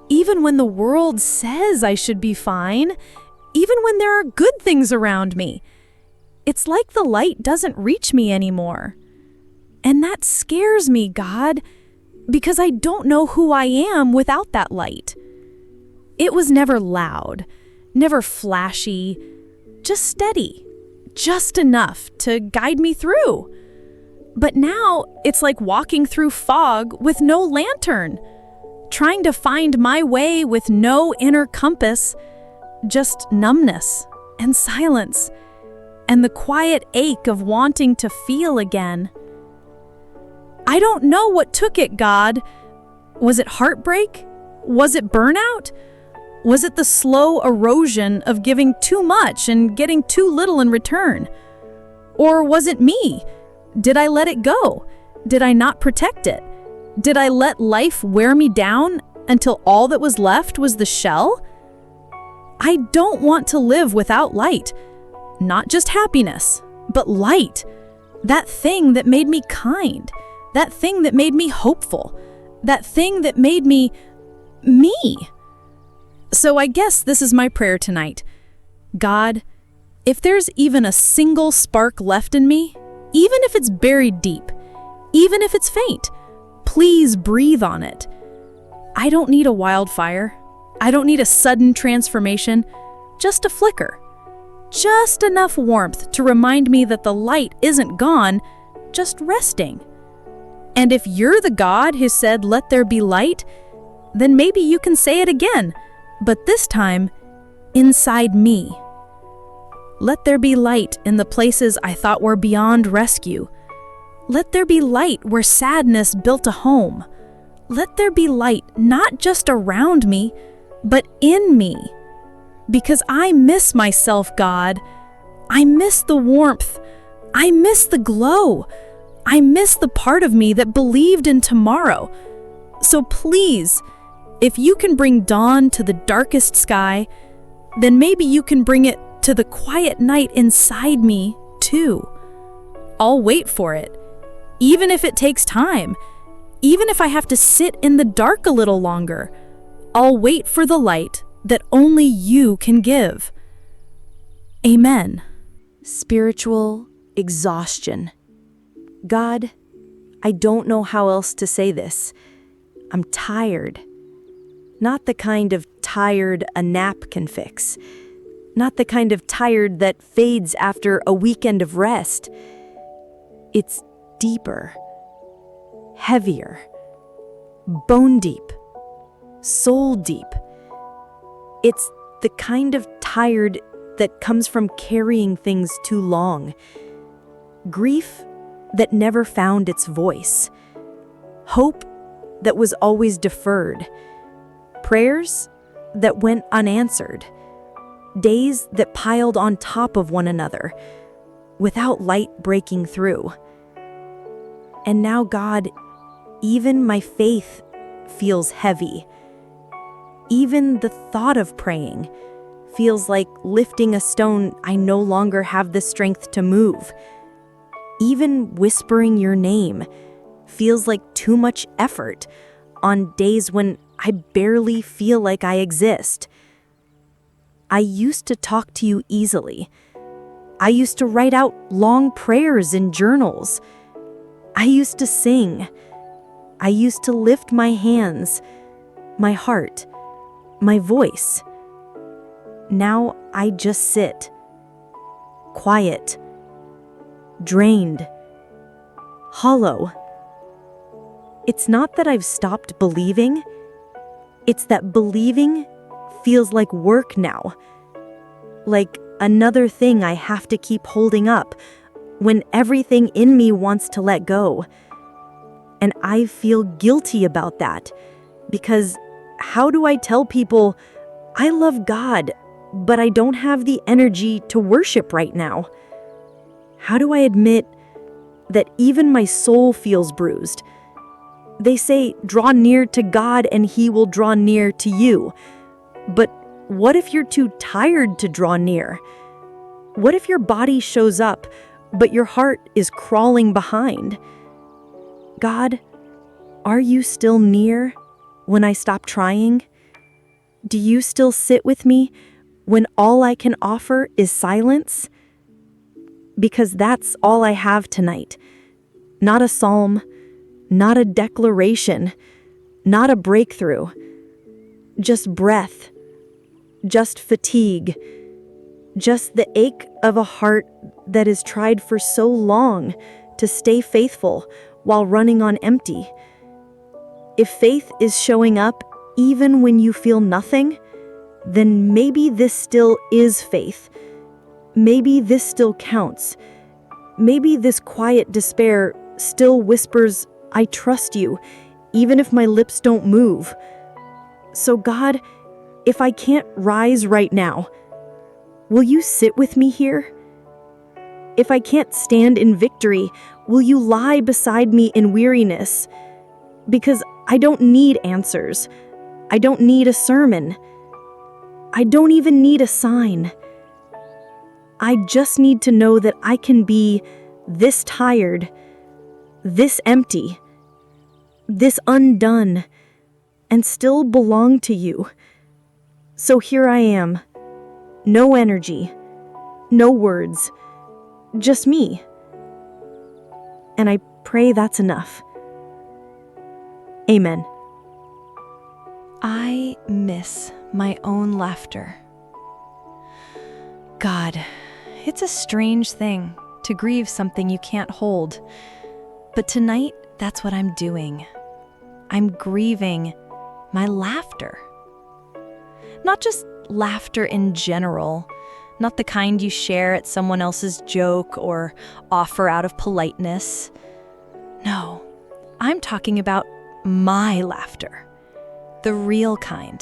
even when the world says I should be fine, even when there are good things around me, it's like the light doesn't reach me anymore. And that scares me, God, because I don't know who I am without that light. It was never loud, never flashy, just steady, just enough to guide me through. But now it's like walking through fog with no lantern, trying to find my way with no inner compass, just numbness and silence and the quiet ache of wanting to feel again. I don't know what took it, God. Was it heartbreak? Was it burnout? Was it the slow erosion of giving too much and getting too little in return? Or was it me? Did I let it go? Did I not protect it? Did I let life wear me down until all that was left was the shell? I don't want to live without light. Not just happiness, but light. That thing that made me kind. That thing that made me hopeful. That thing that made me me. So I guess this is my prayer tonight. God, if there's even a single spark left in me, even if it's buried deep, even if it's faint, please breathe on it. I don't need a wildfire. I don't need a sudden transformation, just a flicker. Just enough warmth to remind me that the light isn't gone, just resting. And if you're the God who said, "Let there be light," then maybe you can say it again, but this time, inside me. Let there be light in the places I thought were beyond rescue. Let there be light where sadness built a home. Let there be light not just around me, but in me. Because I miss myself, God. I miss the warmth. I miss the glow. I miss the part of me that believed in tomorrow. So please, if you can bring dawn to the darkest sky, then maybe you can bring it to the quiet night inside me, too. I'll wait for it, even if it takes time, even if I have to sit in the dark a little longer. I'll wait for the light that only you can give. Amen. Spiritual exhaustion. God, I don't know how else to say this. I'm tired. Not the kind of tired a nap can fix. Not the kind of tired that fades after a weekend of rest. It's deeper, heavier, bone deep, soul deep. It's the kind of tired that comes from carrying things too long. Grief that never found its voice. Hope that was always deferred. Prayers that went unanswered. Days that piled on top of one another, without light breaking through. And now, God, even my faith feels heavy. Even the thought of praying feels like lifting a stone I no longer have the strength to move. Even whispering your name feels like too much effort on days when I barely feel like I exist. I used to talk to you easily. I used to write out long prayers in journals. I used to sing. I used to lift my hands, my heart, my voice. Now I just sit, quiet, drained, hollow. It's not that I've stopped believing. It's that believing feels like work now. Like another thing I have to keep holding up when everything in me wants to let go. And I feel guilty about that, because how do I tell people I love God, but I don't have the energy to worship right now? How do I admit that even my soul feels bruised? They say, draw near to God and He will draw near to you. But what if you're too tired to draw near? What if your body shows up, but your heart is crawling behind? God, are you still near when I stop trying? Do you still sit with me when all I can offer is silence? Because that's all I have tonight. Not a psalm, not a declaration, not a breakthrough. Just breath, just fatigue, just the ache of a heart that has tried for so long to stay faithful while running on empty. If faith is showing up even when you feel nothing, then maybe this still is faith. Maybe this still counts. Maybe this quiet despair still whispers, I trust you, even if my lips don't move. So God, if I can't rise right now, will you sit with me here? If I can't stand in victory, will you lie beside me in weariness? Because I don't need answers. I don't need a sermon. I don't even need a sign. I just need to know that I can be this tired, this empty, this undone, and still belong to you. So here I am. No energy, no words, just me. And I pray that's enough. Amen. I miss my own laughter. God, it's a strange thing to grieve something you can't hold. But tonight, that's what I'm doing. I'm grieving my laughter. Not just laughter in general, not the kind you share at someone else's joke or offer out of politeness. No, I'm talking about my laughter. The real kind.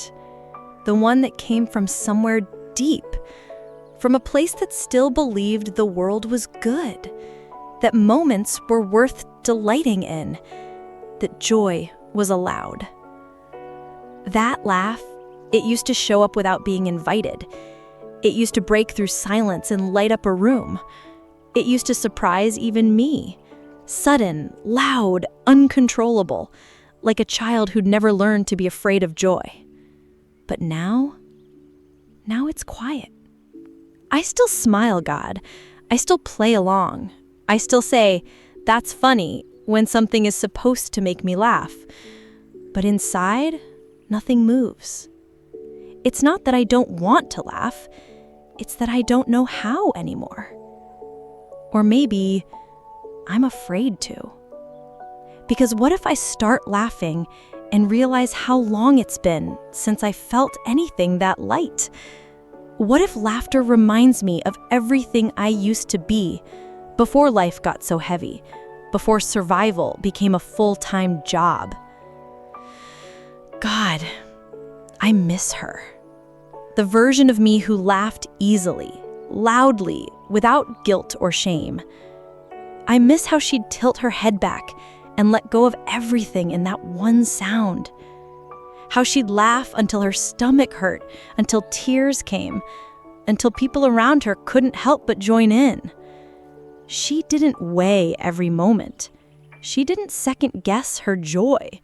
The one that came from somewhere deep. From a place that still believed the world was good. That moments were worth delighting in, that joy was allowed. That laugh, it used to show up without being invited. It used to break through silence and light up a room. It used to surprise even me. Sudden, loud, uncontrollable, like a child who'd never learned to be afraid of joy. But now it's quiet. I still smile, God. I still play along. I still say, "That's funny," when something is supposed to make me laugh. But inside, nothing moves. It's not that I don't want to laugh. It's that I don't know how anymore. Or maybe I'm afraid to. Because what if I start laughing and realize how long it's been since I felt anything that light? What if laughter reminds me of everything I used to be before life got so heavy, before survival became a full-time job? God, I miss her. The version of me who laughed easily, loudly, without guilt or shame. I miss how she'd tilt her head back and let go of everything in that one sound. How she'd laugh until her stomach hurt, until tears came, until people around her couldn't help but join in. She didn't weigh every moment. She didn't second guess her joy.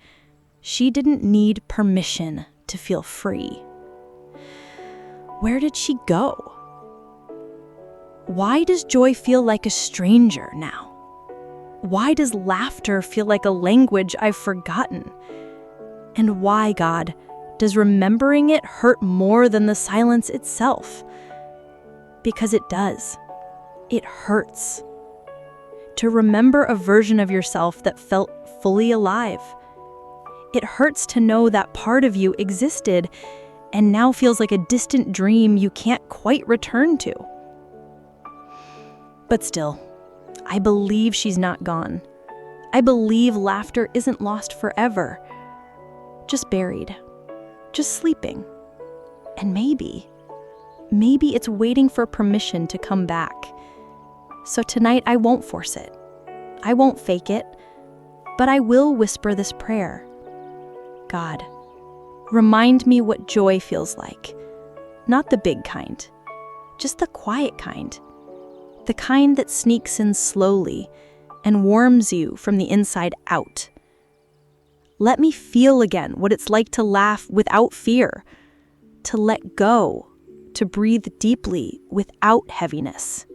She didn't need permission to feel free. Where did she go? Why does joy feel like a stranger now? Why does laughter feel like a language I've forgotten? And why, God, does remembering it hurt more than the silence itself? Because it does. It hurts. To remember a version of yourself that felt fully alive. It hurts to know that part of you existed and now feels like a distant dream you can't quite return to. But still, I believe she's not gone. I believe laughter isn't lost forever. Just buried. Just sleeping. And maybe it's waiting for permission to come back. So tonight I won't force it. I won't fake it. But I will whisper this prayer. God, remind me what joy feels like. Not the big kind, just the quiet kind. The kind that sneaks in slowly and warms you from the inside out. Let me feel again what it's like to laugh without fear, to let go, to breathe deeply without heaviness.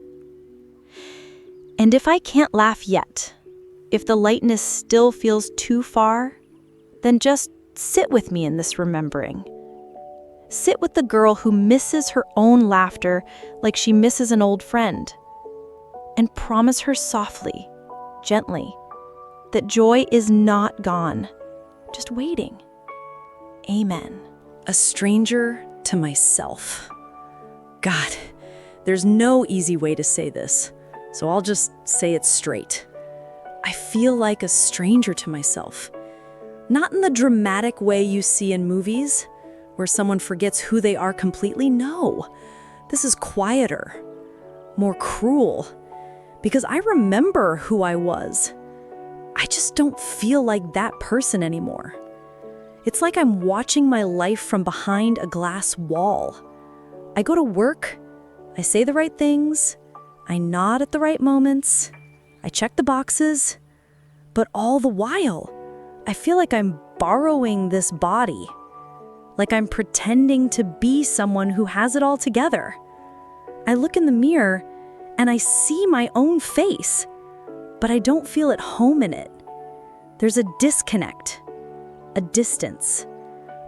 And if I can't laugh yet, if the lightness still feels too far, then just sit with me in this remembering. Sit with the girl who misses her own laughter like she misses an old friend. And promise her softly, gently, that joy is not gone, just waiting. Amen. A stranger to myself. God, there's no easy way to say this, so I'll just say it straight. I feel like a stranger to myself. Not in the dramatic way you see in movies, where someone forgets who they are completely. No, this is quieter, more cruel, because I remember who I was. I just don't feel like that person anymore. It's like I'm watching my life from behind a glass wall. I go to work, I say the right things, I nod at the right moments, I check the boxes, but all the while, I feel like I'm borrowing this body, like I'm pretending to be someone who has it all together. I look in the mirror and I see my own face, but I don't feel at home in it. There's a disconnect, a distance,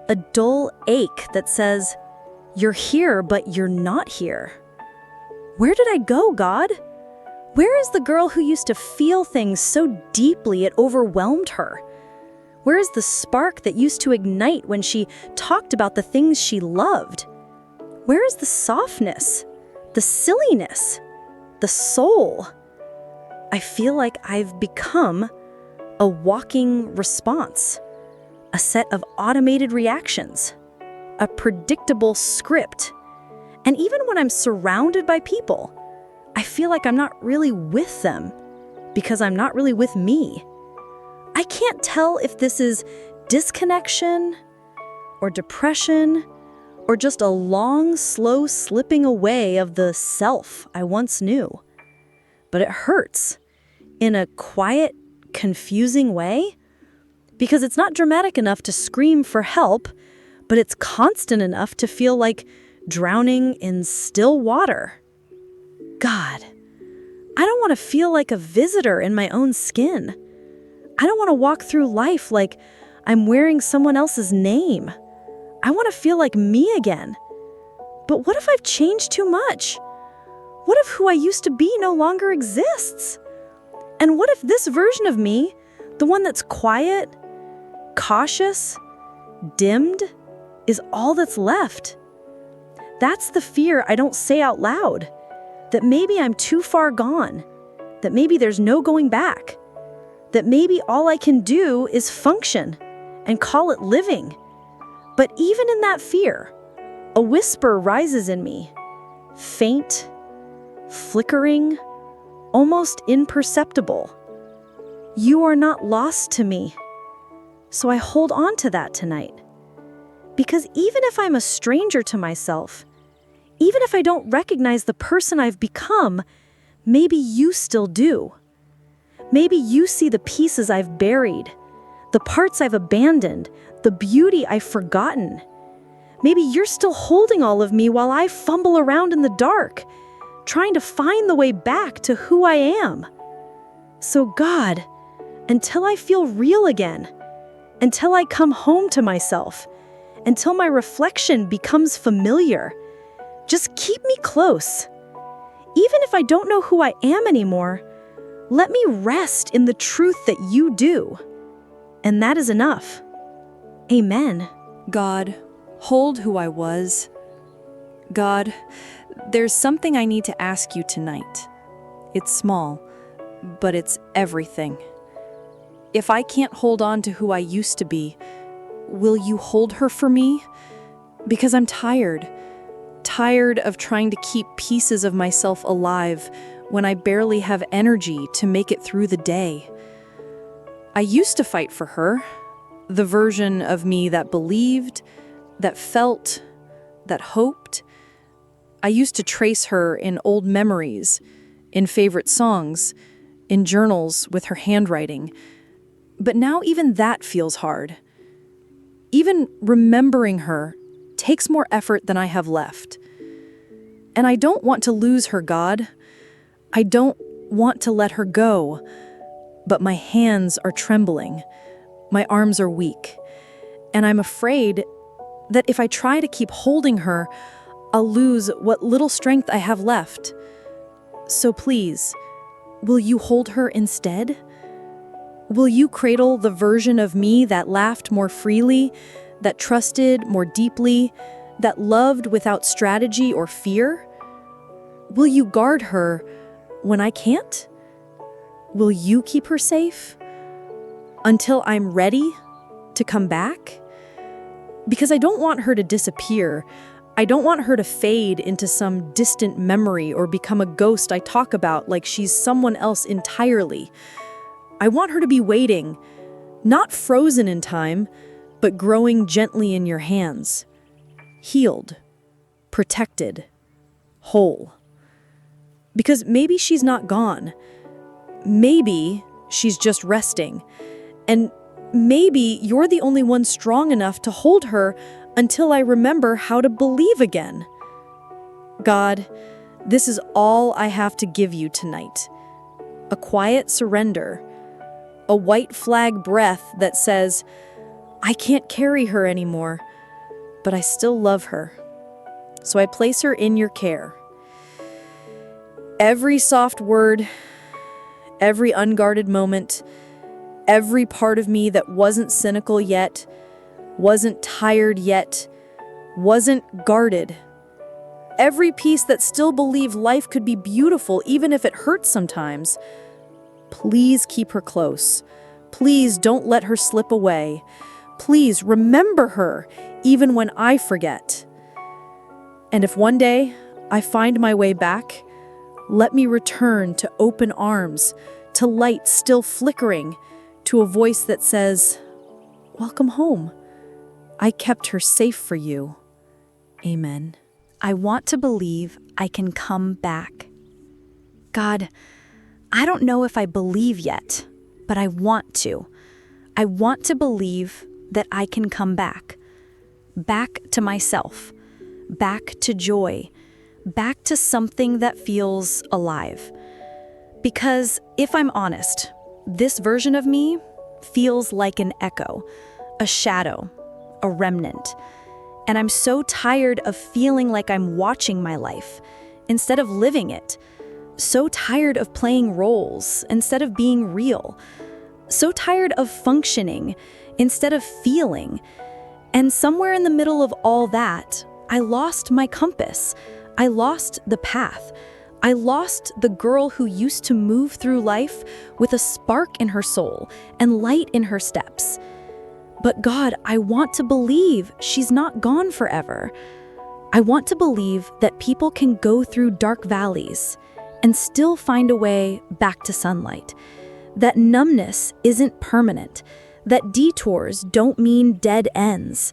a dull ache that says, "You're here, but you're not here." Where did I go, God? Where is the girl who used to feel things so deeply it overwhelmed her? Where is the spark that used to ignite when she talked about the things she loved? Where is the softness, the silliness, the soul? I feel like I've become a walking response, a set of automated reactions, a predictable script. And even when I'm surrounded by people, I feel like I'm not really with them, because I'm not really with me. I can't tell if this is disconnection or depression or just a long, slow slipping away of the self I once knew. But it hurts in a quiet, confusing way because it's not dramatic enough to scream for help, but it's constant enough to feel like drowning in still water. God, I don't want to feel like a visitor in my own skin. I don't want to walk through life like I'm wearing someone else's name. I want to feel like me again. But what if I've changed too much? What if who I used to be no longer exists? And what if this version of me, the one that's quiet, cautious, dimmed, is all that's left? That's the fear I don't say out loud. That maybe I'm too far gone. That maybe there's no going back. That maybe all I can do is function and call it living. But even in that fear, a whisper rises in me, faint, flickering, almost imperceptible. You are not lost to me. So I hold on to that tonight. Because even if I'm a stranger to myself, even if I don't recognize the person I've become, maybe you still do. Maybe you see the pieces I've buried, the parts I've abandoned, the beauty I've forgotten. Maybe you're still holding all of me while I fumble around in the dark, trying to find the way back to who I am. So God, until I feel real again, until I come home to myself, until my reflection becomes familiar, just keep me close. Even if I don't know who I am anymore, let me rest in the truth that you do. And that is enough. Amen. God, hold who I was. God, there's something I need to ask you tonight. It's small, but it's everything. If I can't hold on to who I used to be, will you hold her for me? Because I'm tired of trying to keep pieces of myself alive when I barely have energy to make it through the day. I used to fight for her, the version of me that believed, that felt, that hoped. I used to trace her in old memories, in favorite songs, in journals with her handwriting. But now even that feels hard. Even remembering her takes more effort than I have left. And I don't want to lose her, God. I don't want to let her go. But my hands are trembling. My arms are weak. And I'm afraid that if I try to keep holding her, I'll lose what little strength I have left. So please, will you hold her instead? Will you cradle the version of me that laughed more freely, that trusted more deeply, that loved without strategy or fear? Will you guard her when I can't? Will you keep her safe until I'm ready to come back? Because I don't want her to disappear. I don't want her to fade into some distant memory or become a ghost I talk about like she's someone else entirely. I want her to be waiting, not frozen in time, but growing gently in your hands, healed, protected, whole. Because maybe she's not gone. Maybe she's just resting. And maybe you're the only one strong enough to hold her until I remember how to believe again. God, this is all I have to give you tonight. A quiet surrender. A white flag breath that says, I can't carry her anymore, but I still love her. So I place her in your care. Every soft word, every unguarded moment, every part of me that wasn't cynical yet, wasn't tired yet, wasn't guarded. Every piece that still believed life could be beautiful even if it hurts sometimes. Please keep her close. Please don't let her slip away. Please remember her even when I forget. And if one day I find my way back, let me return to open arms, to light still flickering, to a voice that says, "Welcome home. I kept her safe for you. Amen." I want to believe I can come back. God, I don't know if I believe yet, but I want to. I want to believe that I can come back. Back to myself. Back to joy. Back to something that feels alive. Because if I'm honest, this version of me feels like an echo, a shadow, a remnant. And I'm so tired of feeling like I'm watching my life instead of living it. So tired of playing roles instead of being real. So tired of functioning instead of feeling. And somewhere in the middle of all that, I lost my compass. I lost the path. I lost the girl who used to move through life with a spark in her soul and light in her steps. But God, I want to believe she's not gone forever. I want to believe that people can go through dark valleys and still find a way back to sunlight. That numbness isn't permanent. That detours don't mean dead ends.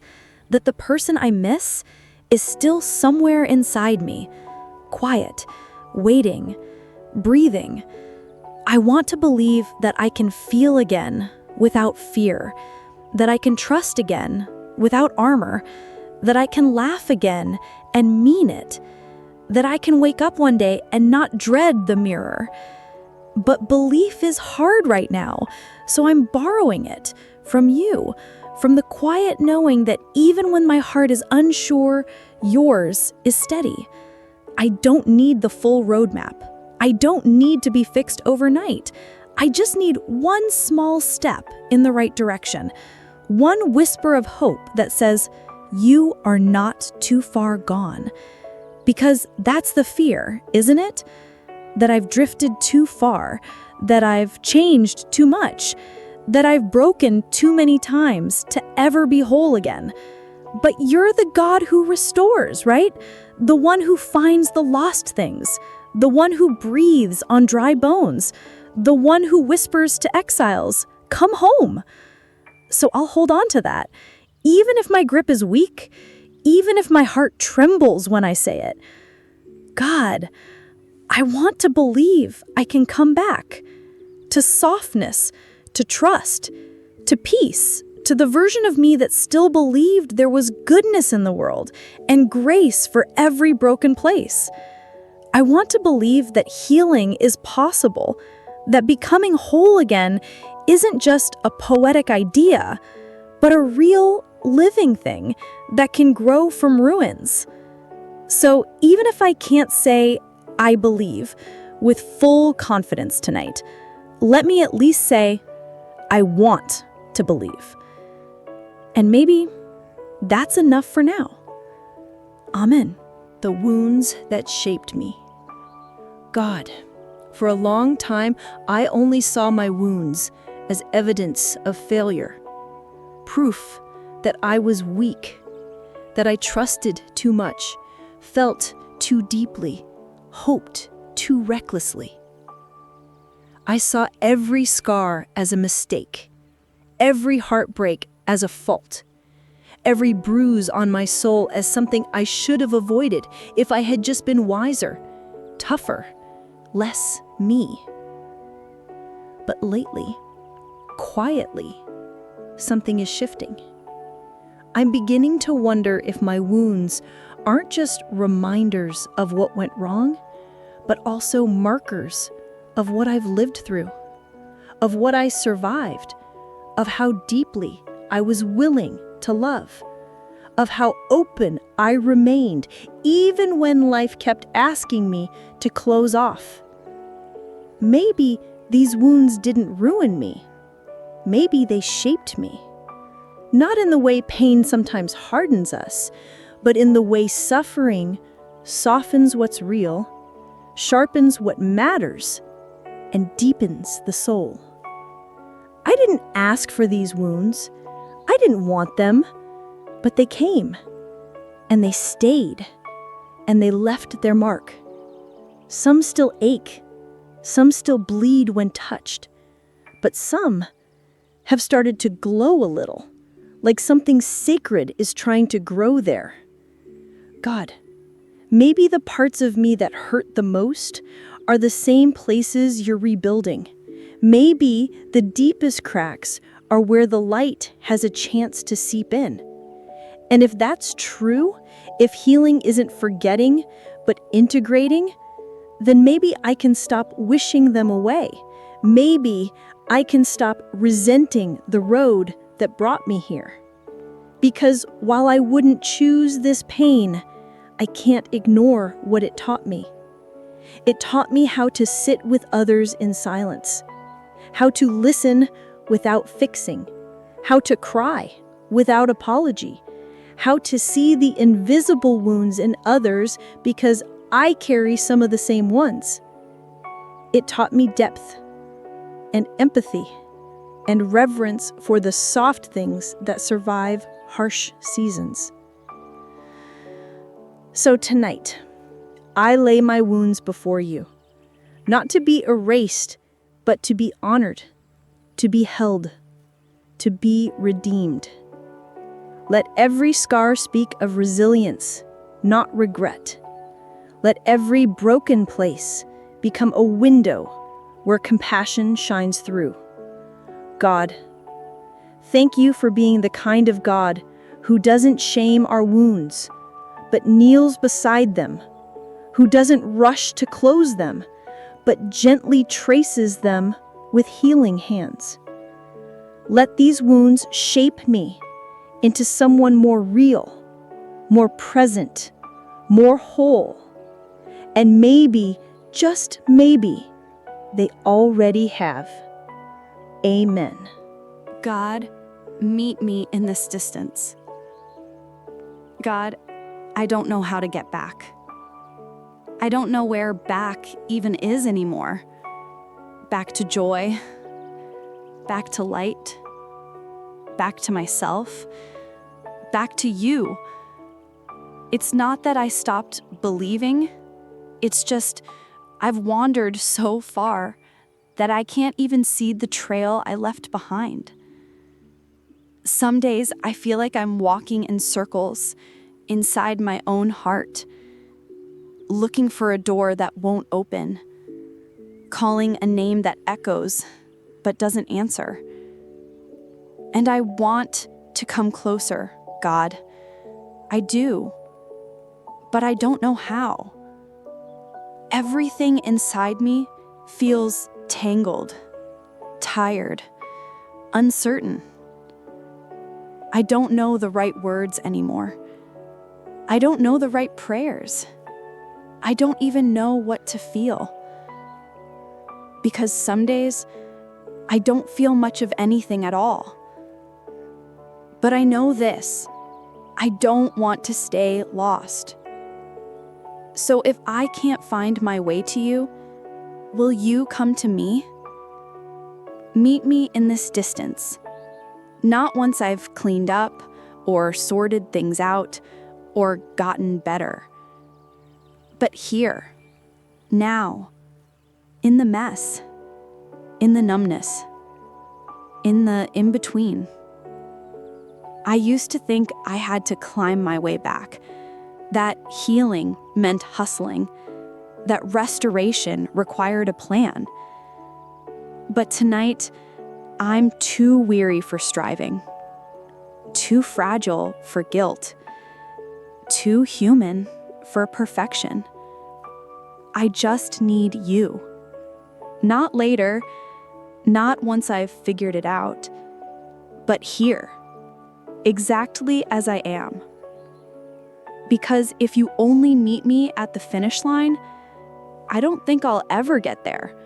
That the person I miss is still somewhere inside me, quiet, waiting, breathing. I want to believe that I can feel again without fear, that I can trust again without armor, that I can laugh again and mean it, that I can wake up one day and not dread the mirror. But belief is hard right now, so I'm borrowing it from you, from the quiet knowing that even when my heart is unsure, yours is steady. I don't need the full roadmap. I don't need to be fixed overnight. I just need one small step in the right direction. One whisper of hope that says, "You are not too far gone." Because that's the fear, isn't it? That I've drifted too far, that I've changed too much, that I've broken too many times to ever be whole again. But you're the God who restores, right? The one who finds the lost things, the one who breathes on dry bones, the one who whispers to exiles, "Come home." So I'll hold on to that, even if my grip is weak, even if my heart trembles when I say it. God, I want to believe I can come back to softness, to trust, to peace, to the version of me that still believed there was goodness in the world and grace for every broken place. I want to believe that healing is possible, that becoming whole again isn't just a poetic idea, but a real, living thing that can grow from ruins. So even if I can't say I believe with full confidence tonight, let me at least say I want to believe. And maybe that's enough for now. Amen. The wounds that shaped me. God, for a long time, I only saw my wounds as evidence of failure, proof that I was weak, that I trusted too much, felt too deeply, hoped too recklessly. I saw every scar as a mistake, every heartbreak as a fault, every bruise on my soul as something I should have avoided if I had just been wiser, tougher, less me. But lately, quietly, something is shifting. I'm beginning to wonder if my wounds aren't just reminders of what went wrong, but also markers of what I've lived through, of what I survived, of how deeply I was willing to love, of how open I remained even when life kept asking me to close off. Maybe these wounds didn't ruin me. Maybe they shaped me. Not in the way pain sometimes hardens us, but in the way suffering softens what's real, sharpens what matters, and deepens the soul. I didn't ask for these wounds. I didn't want them, but they came, and they stayed, and they left their mark. Some still ache, Some still bleed when touched, but some have started to glow a little, like something sacred is trying to grow there. God, maybe the parts of me that hurt the most are the same places you're rebuilding. Maybe the deepest cracks are where the light has a chance to seep in. And if that's true, if healing isn't forgetting, but integrating, then maybe I can stop wishing them away. Maybe I can stop resenting the road that brought me here. Because while I wouldn't choose this pain, I can't ignore what it taught me. It taught me how to sit with others in silence, how to listen without fixing, how to cry without apology, how to see the invisible wounds in others because I carry some of the same ones. It taught me depth and empathy and reverence for the soft things that survive harsh seasons. So tonight, I lay my wounds before you, not to be erased, but to be honored, to be held, to be redeemed. Let every scar speak of resilience, not regret. Let every broken place become a window where compassion shines through. God, thank you for being the kind of God who doesn't shame our wounds, but kneels beside them, who doesn't rush to close them, but gently traces them with healing hands. Let these wounds shape me into someone more real, more present, more whole. And maybe, just maybe, they already have. Amen. God, meet me in this distance. God, I don't know how to get back. I don't know where back even is anymore. Back to joy, back to light, back to myself, back to you. It's not that I stopped believing. It's just, I've wandered so far that I can't even see the trail I left behind. Some days I feel like I'm walking in circles inside my own heart, looking for a door that won't open, calling a name that echoes but doesn't answer. And I want to come closer, God. I do, but I don't know how. Everything inside me feels tangled, tired, uncertain. I don't know the right words anymore. I don't know the right prayers. I don't even know what to feel. Because some days, I don't feel much of anything at all. But I know this: I don't want to stay lost. So if I can't find my way to you, will you come to me? Meet me in this distance. Not once I've cleaned up or sorted things out or gotten better. But here, now, in the mess, in the numbness, in the in-between. I used to think I had to climb my way back, that healing meant hustling, that restoration required a plan. But tonight, I'm too weary for striving, too fragile for guilt, too human for perfection. I just need you. Not later, not once I've figured it out, but here, exactly as I am. Because if you only meet me at the finish line, I don't think I'll ever get there.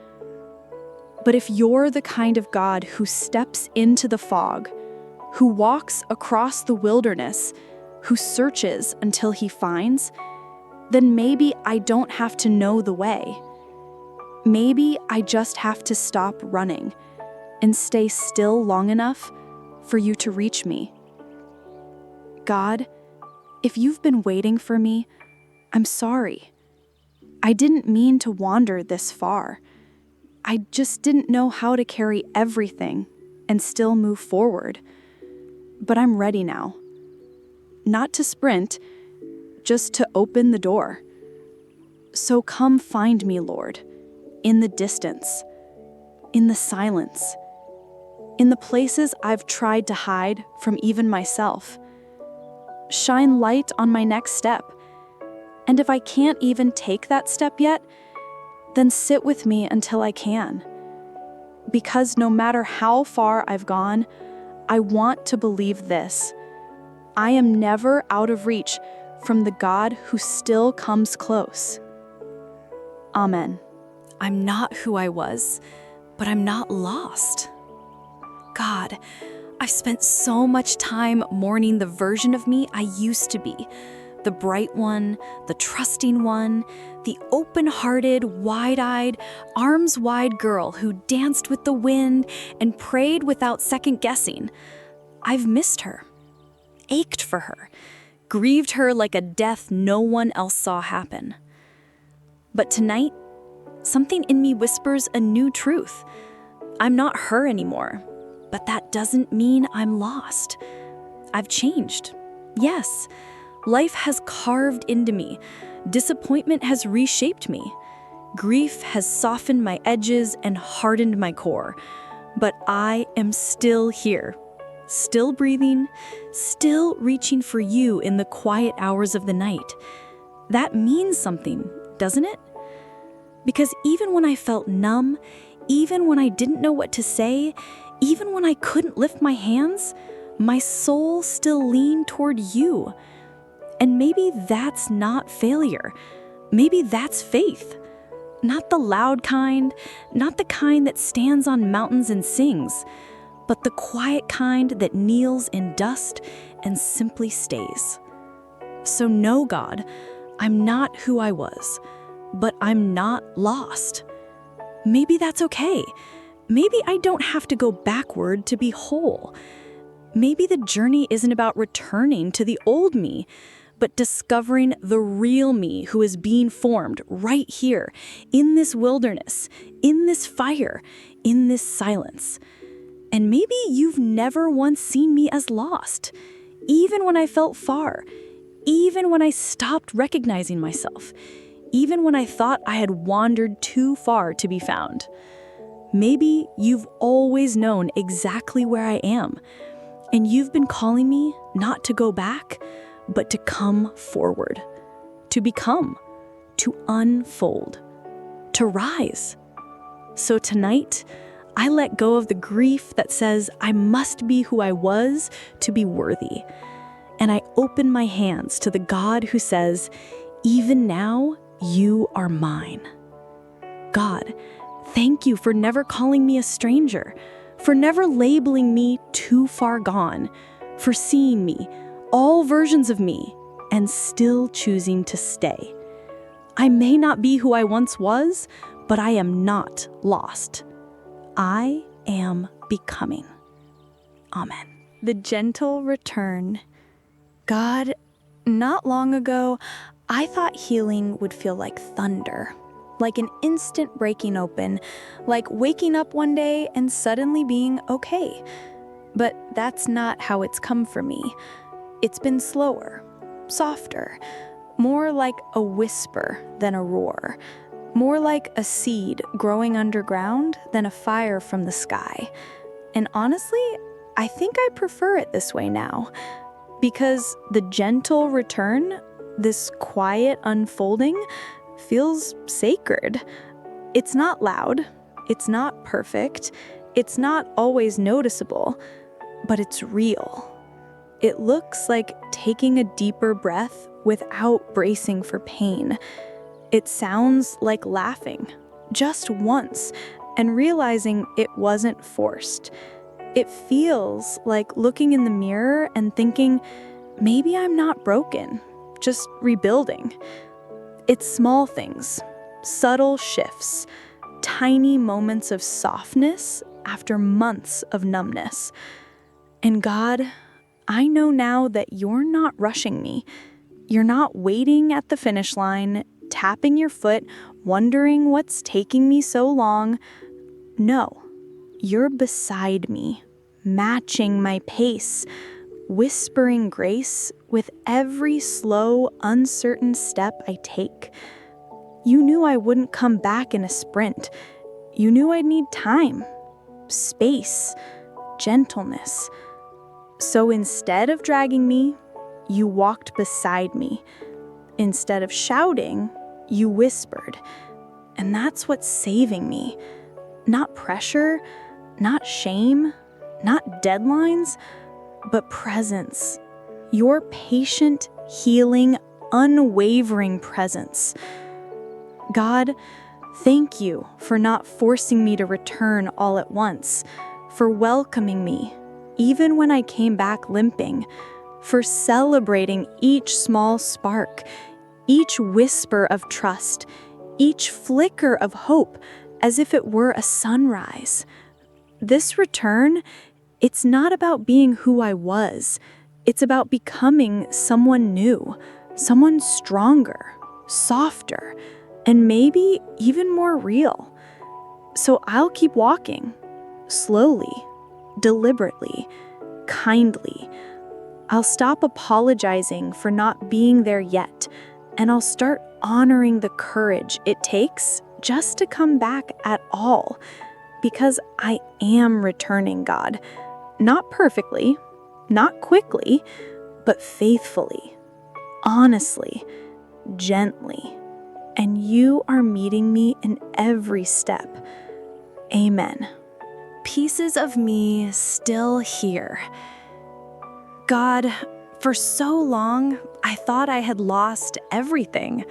But if you're the kind of God who steps into the fog, who walks across the wilderness, who searches until he finds, then maybe I don't have to know the way. Maybe I just have to stop running and stay still long enough for you to reach me. God, if you've been waiting for me, I'm sorry. I didn't mean to wander this far. I just didn't know how to carry everything and still move forward. But I'm ready now. Not to sprint, just to open the door. So come find me, Lord, in the distance, in the silence, in the places I've tried to hide from even myself. Shine light on my next step. And if I can't even take that step yet, then sit with me until I can. Because no matter how far I've gone, I want to believe this. I am never out of reach from the God who still comes close. Amen. I'm not who I was, but I'm not lost. God, I've spent so much time mourning the version of me I used to be. The bright one, the trusting one, the open-hearted, wide-eyed, arms-wide girl who danced with the wind and prayed without second-guessing. I've missed her, ached for her, grieved her like a death no one else saw happen. But tonight, something in me whispers a new truth. I'm not her anymore, but that doesn't mean I'm lost. I've changed. Yes, life has carved into me. Disappointment has reshaped me. Grief has softened my edges and hardened my core. But I am still here, still breathing, still reaching for you in the quiet hours of the night. That means something, doesn't it? Because even when I felt numb, even when I didn't know what to say, even when I couldn't lift my hands, my soul still leaned toward you. And maybe that's not failure. Maybe that's faith. Not the loud kind, not the kind that stands on mountains and sings, but the quiet kind that kneels in dust and simply stays. So no, God, I'm not who I was, but I'm not lost. Maybe that's okay. Maybe I don't have to go backward to be whole. Maybe the journey isn't about returning to the old me, but discovering the real me who is being formed right here, in this wilderness, in this fire, in this silence. And maybe you've never once seen me as lost, even when I felt far, even when I stopped recognizing myself, even when I thought I had wandered too far to be found. Maybe you've always known exactly where I am, and you've been calling me not to go back, but to come forward, to become, to unfold, to rise. So tonight, I let go of the grief that says I must be who I was to be worthy. And I open my hands to the God who says, even now, you are mine. God, thank you for never calling me a stranger, for never labeling me too far gone, for seeing me, all versions of me, and still choosing to stay. I may not be who I once was, but I am not lost. I am becoming. Amen. The gentle return. God, not long ago, I thought healing would feel like thunder, like an instant breaking open, like waking up one day and suddenly being okay. But that's not how it's come for me. It's been slower, softer, more like a whisper than a roar, more like a seed growing underground than a fire from the sky. And honestly, I think I prefer it this way now, because the gentle return, this quiet unfolding, feels sacred. It's not loud, it's not perfect, it's not always noticeable, but it's real. It looks like taking a deeper breath without bracing for pain. It sounds like laughing, just once, and realizing it wasn't forced. It feels like looking in the mirror and thinking, maybe I'm not broken, just rebuilding. It's small things, subtle shifts, tiny moments of softness after months of numbness. And God, I know now that you're not rushing me. You're not waiting at the finish line, tapping your foot, wondering what's taking me so long. No, you're beside me, matching my pace, whispering grace with every slow, uncertain step I take. You knew I wouldn't come back in a sprint. You knew I'd need time, space, gentleness. So instead of dragging me, you walked beside me. Instead of shouting, you whispered. And that's what's saving me. Not pressure, not shame, not deadlines, but presence. Your patient, healing, unwavering presence. God, thank you for not forcing me to return all at once, for welcoming me, even when I came back limping, for celebrating each small spark, each whisper of trust, each flicker of hope, as if it were a sunrise. This return, it's not about being who I was. It's about becoming someone new, someone stronger, softer, and maybe even more real. So I'll keep walking, slowly, deliberately, kindly. I'll stop apologizing for not being there yet, and I'll start honoring the courage it takes just to come back at all, because I am returning, God. Not perfectly, not quickly, but faithfully, honestly, gently. And you are meeting me in every step. Amen. Pieces of me still here. God, for so long, I thought I had lost everything.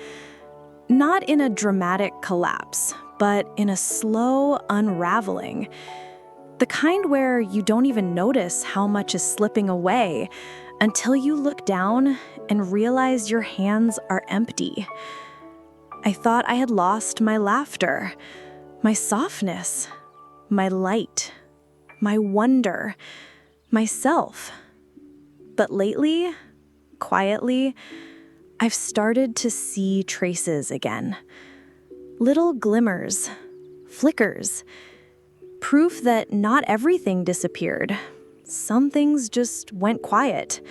Not in a dramatic collapse, but in a slow unraveling. The kind where you don't even notice how much is slipping away until you look down and realize your hands are empty. I thought I had lost my laughter, my softness, my light, my wonder, myself. But lately, quietly, I've started to see traces again. Little glimmers, flickers, proof that not everything disappeared. Some things just went quiet.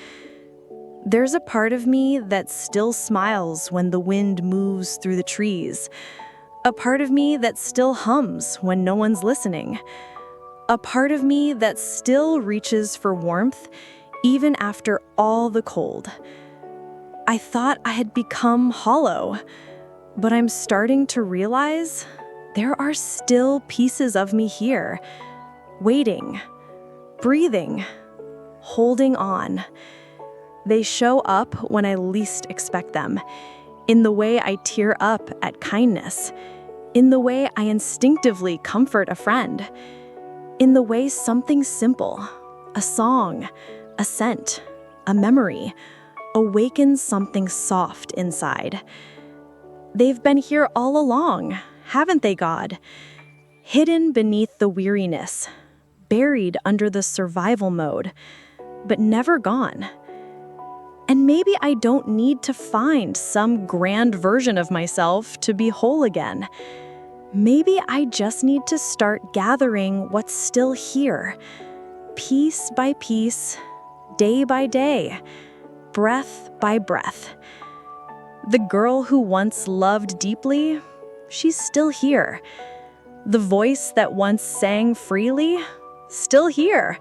There's a part of me that still smiles when the wind moves through the trees. A part of me that still hums when no one's listening. A part of me that still reaches for warmth even after all the cold. I thought I had become hollow, but I'm starting to realize there are still pieces of me here, waiting, breathing, holding on. They show up when I least expect them, in the way I tear up at kindness, in the way I instinctively comfort a friend, in the way something simple, a song, a scent, a memory, awakens something soft inside. They've been here all along, haven't they, God? Hidden beneath the weariness, buried under the survival mode, but never gone. And maybe I don't need to find some grand version of myself to be whole again. Maybe I just need to start gathering what's still here, piece by piece, day by day, breath by breath. The girl who once loved deeply, she's still here. The voice that once sang freely, still here.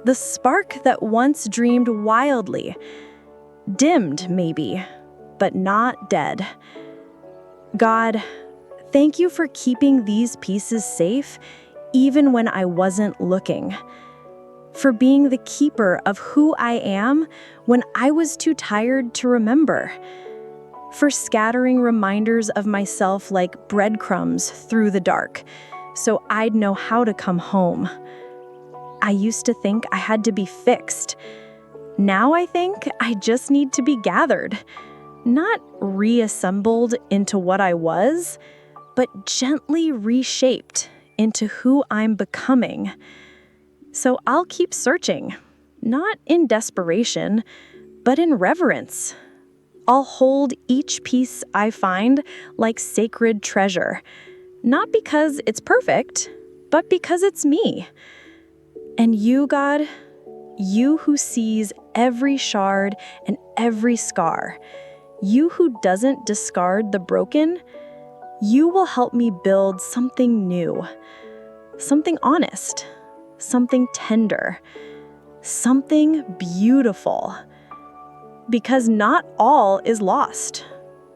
The spark that once dreamed wildly, dimmed maybe, but not dead. God, thank you for keeping these pieces safe even when I wasn't looking. For being the keeper of who I am when I was too tired to remember. For scattering reminders of myself like breadcrumbs through the dark, so I'd know how to come home. I used to think I had to be fixed. Now I think I just need to be gathered, not reassembled into what I was, but gently reshaped into who I'm becoming. So I'll keep searching, not in desperation, but in reverence. I'll hold each piece I find like sacred treasure, not because it's perfect, but because it's me. And you, God, you who sees every shard and every scar, you who doesn't discard the broken, you will help me build something new, something honest, something tender, something beautiful. Because not all is lost.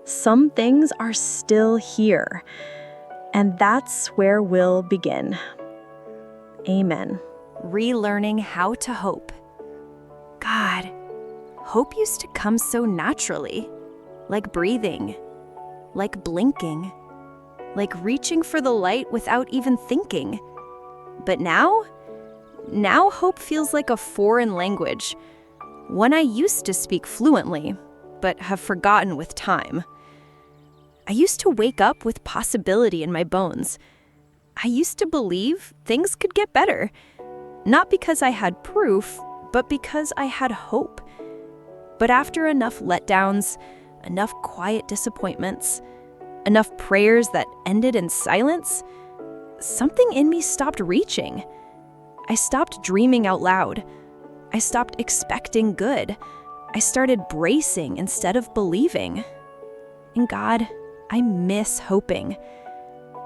Some things are still here, and that's where we'll begin. Amen. Relearning how to hope. God, hope used to come so naturally, like breathing, like blinking, like reaching for the light without even thinking. But now hope feels like a foreign language, one I used to speak fluently, but have forgotten with time. I used to wake up with possibility in my bones. I used to believe things could get better, not because I had proof, but because I had hope. But after enough letdowns, enough quiet disappointments, enough prayers that ended in silence, something in me stopped reaching. I stopped dreaming out loud. I stopped expecting good. I started bracing instead of believing. And God, I miss hoping.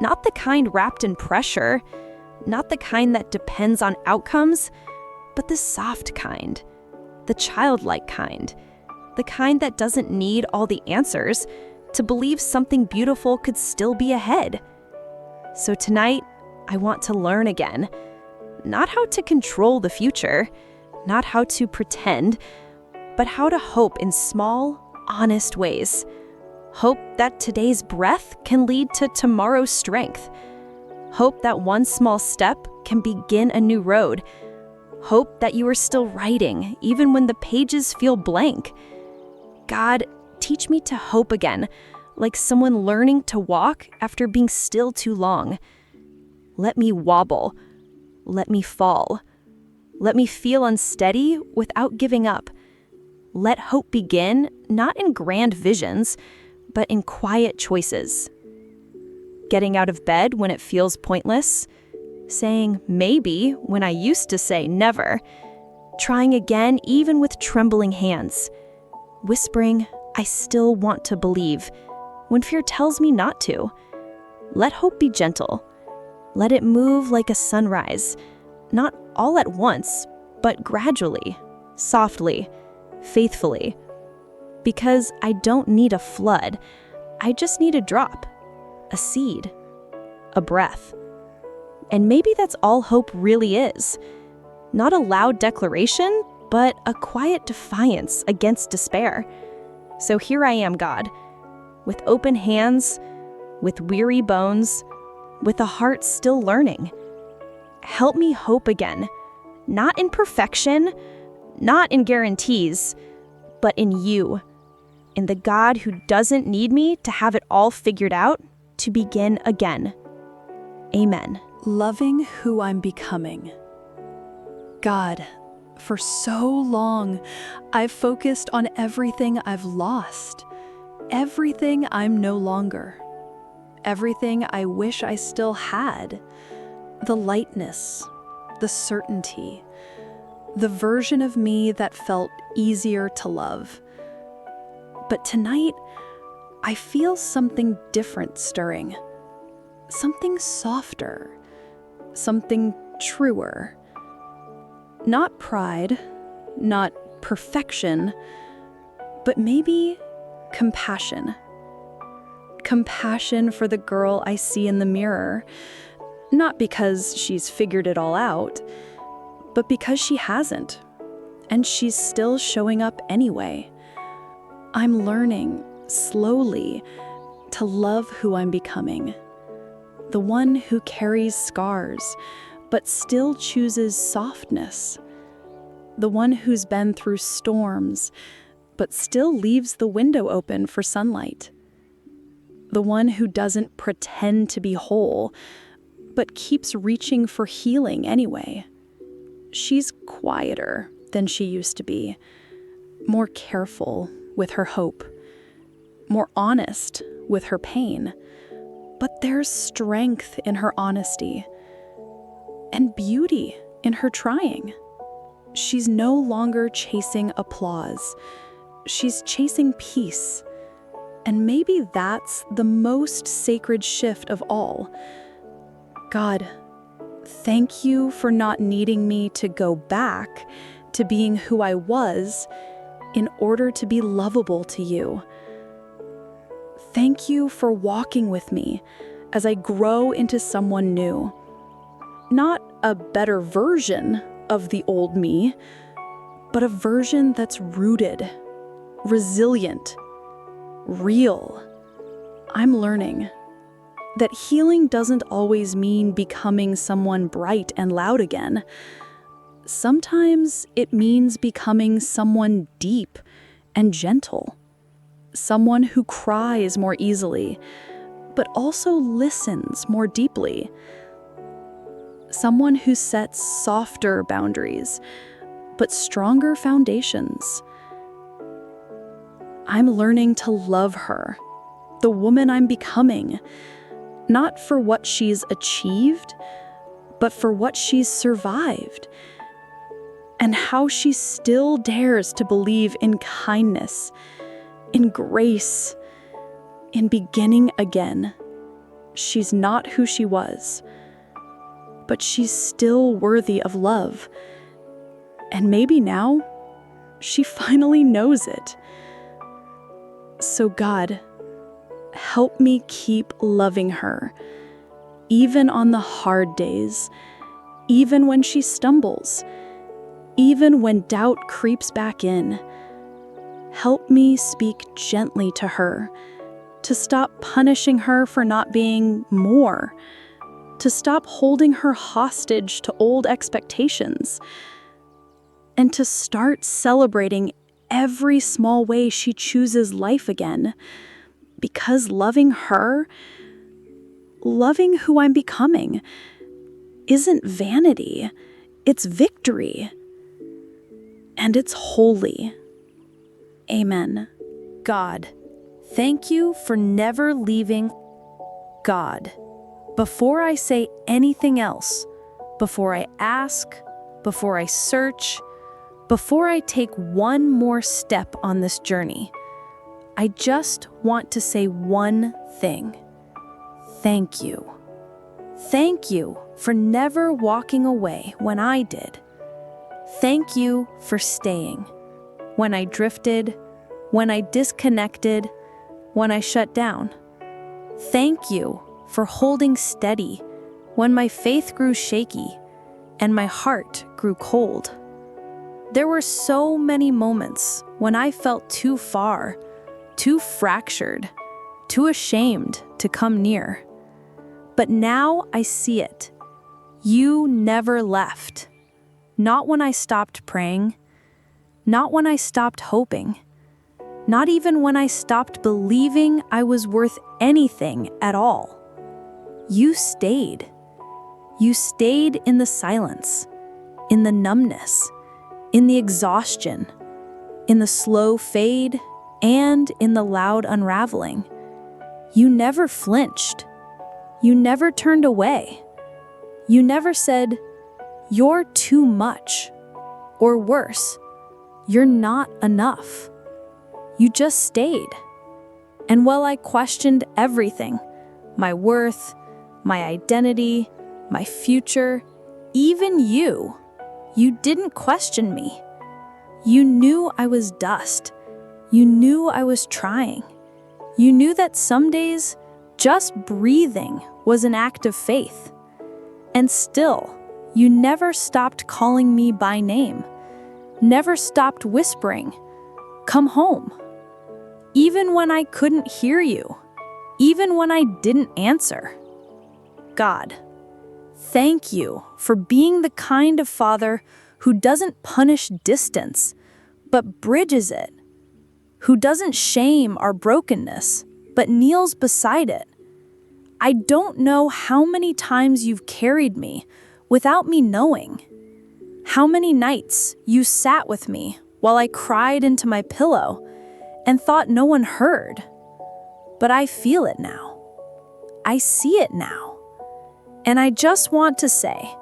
Not the kind wrapped in pressure, not the kind that depends on outcomes, but the soft kind, the childlike kind, the kind that doesn't need all the answers to believe something beautiful could still be ahead. So tonight, I want to learn again, not how to control the future, not how to pretend, but how to hope in small, honest ways. Hope that today's breath can lead to tomorrow's strength. Hope that one small step can begin a new road. Hope that you are still writing, even when the pages feel blank. God, teach me to hope again, like someone learning to walk after being still too long. Let me wobble. Let me fall. Let me feel unsteady without giving up. Let hope begin, not in grand visions, but in quiet choices. Getting out of bed when it feels pointless, saying maybe when I used to say never, trying again even with trembling hands, whispering, I still want to believe, when fear tells me not to. Let hope be gentle. Let it move like a sunrise, not all at once, but gradually, softly, faithfully. Because I don't need a flood, I just need a drop, a seed, a breath. And maybe that's all hope really is. Not a loud declaration, but a quiet defiance against despair. So here I am, God, with open hands, with weary bones, with a heart still learning. Help me hope again, not in perfection, not in guarantees, but in you, in the God who doesn't need me to have it all figured out to begin again. Amen. Loving who I'm becoming. God, for so long, I've focused on everything I've lost, everything I'm no longer, everything I wish I still had, the lightness, the certainty, the version of me that felt easier to love. But tonight, I feel something different stirring, something softer, something truer. Not pride, not perfection, but maybe compassion. Compassion for the girl I see in the mirror, not because she's figured it all out, but because she hasn't, and she's still showing up anyway. I'm learning, slowly, to love who I'm becoming. The one who carries scars, but still chooses softness. The one who's been through storms, but still leaves the window open for sunlight. The one who doesn't pretend to be whole, but keeps reaching for healing anyway. She's quieter than she used to be, more careful with her hope, more honest with her pain. But there's strength in her honesty. and beauty in her trying. She's no longer chasing applause. She's chasing peace. And maybe that's the most sacred shift of all. God, thank you for not needing me to go back to being who I was in order to be lovable to you. Thank you for walking with me as I grow into someone new. Not a better version of the old me, but a version that's rooted, resilient, real. I'm learning that healing doesn't always mean becoming someone bright and loud again. Sometimes it means becoming someone deep and gentle, someone who cries more easily, but also listens more deeply, someone who sets softer boundaries, but stronger foundations. I'm learning to love her, the woman I'm becoming, not for what she's achieved, but for what she's survived, and how she still dares to believe in kindness, in grace, in beginning again. She's not who she was, but she's still worthy of love. And maybe now, she finally knows it. So God, help me keep loving her, even on the hard days, even when she stumbles, even when doubt creeps back in. Help me speak gently to her, to stop punishing her for not being more, to stop holding her hostage to old expectations, and to start celebrating every small way she chooses life again. Because loving her, loving who I'm becoming, isn't vanity, it's victory. And it's holy. Amen. God, thank you for never leaving. God, before I say anything else, before I ask, before I search, before I take one more step on this journey, I just want to say one thing. Thank you. Thank you for never walking away when I did. Thank you for staying when I drifted, when I disconnected, when I shut down. Thank you for holding steady when my faith grew shaky and my heart grew cold. There were so many moments when I felt too far, too fractured, too ashamed to come near. But now I see it. You never left. Not when I stopped praying, not when I stopped hoping, not even when I stopped believing I was worth anything at all. You stayed. You stayed in the silence, in the numbness, in the exhaustion, in the slow fade, and in the loud unraveling. You never flinched. You never turned away. You never said, "You're too much," or worse, "You're not enough." You just stayed. And while I questioned everything, my worth, my identity, my future, even you didn't question me. You knew I was dust. You knew I was trying. You knew that some days, just breathing was an act of faith. And still, you never stopped calling me by name, never stopped whispering, "Come home." Even when I couldn't hear you, even when I didn't answer. God, thank you for being the kind of father who doesn't punish distance, but bridges it, who doesn't shame our brokenness, but kneels beside it. I don't know how many times you've carried me without me knowing. How many nights you sat with me while I cried into my pillow and thought no one heard. But I feel it now. I see it now. And I just want to say,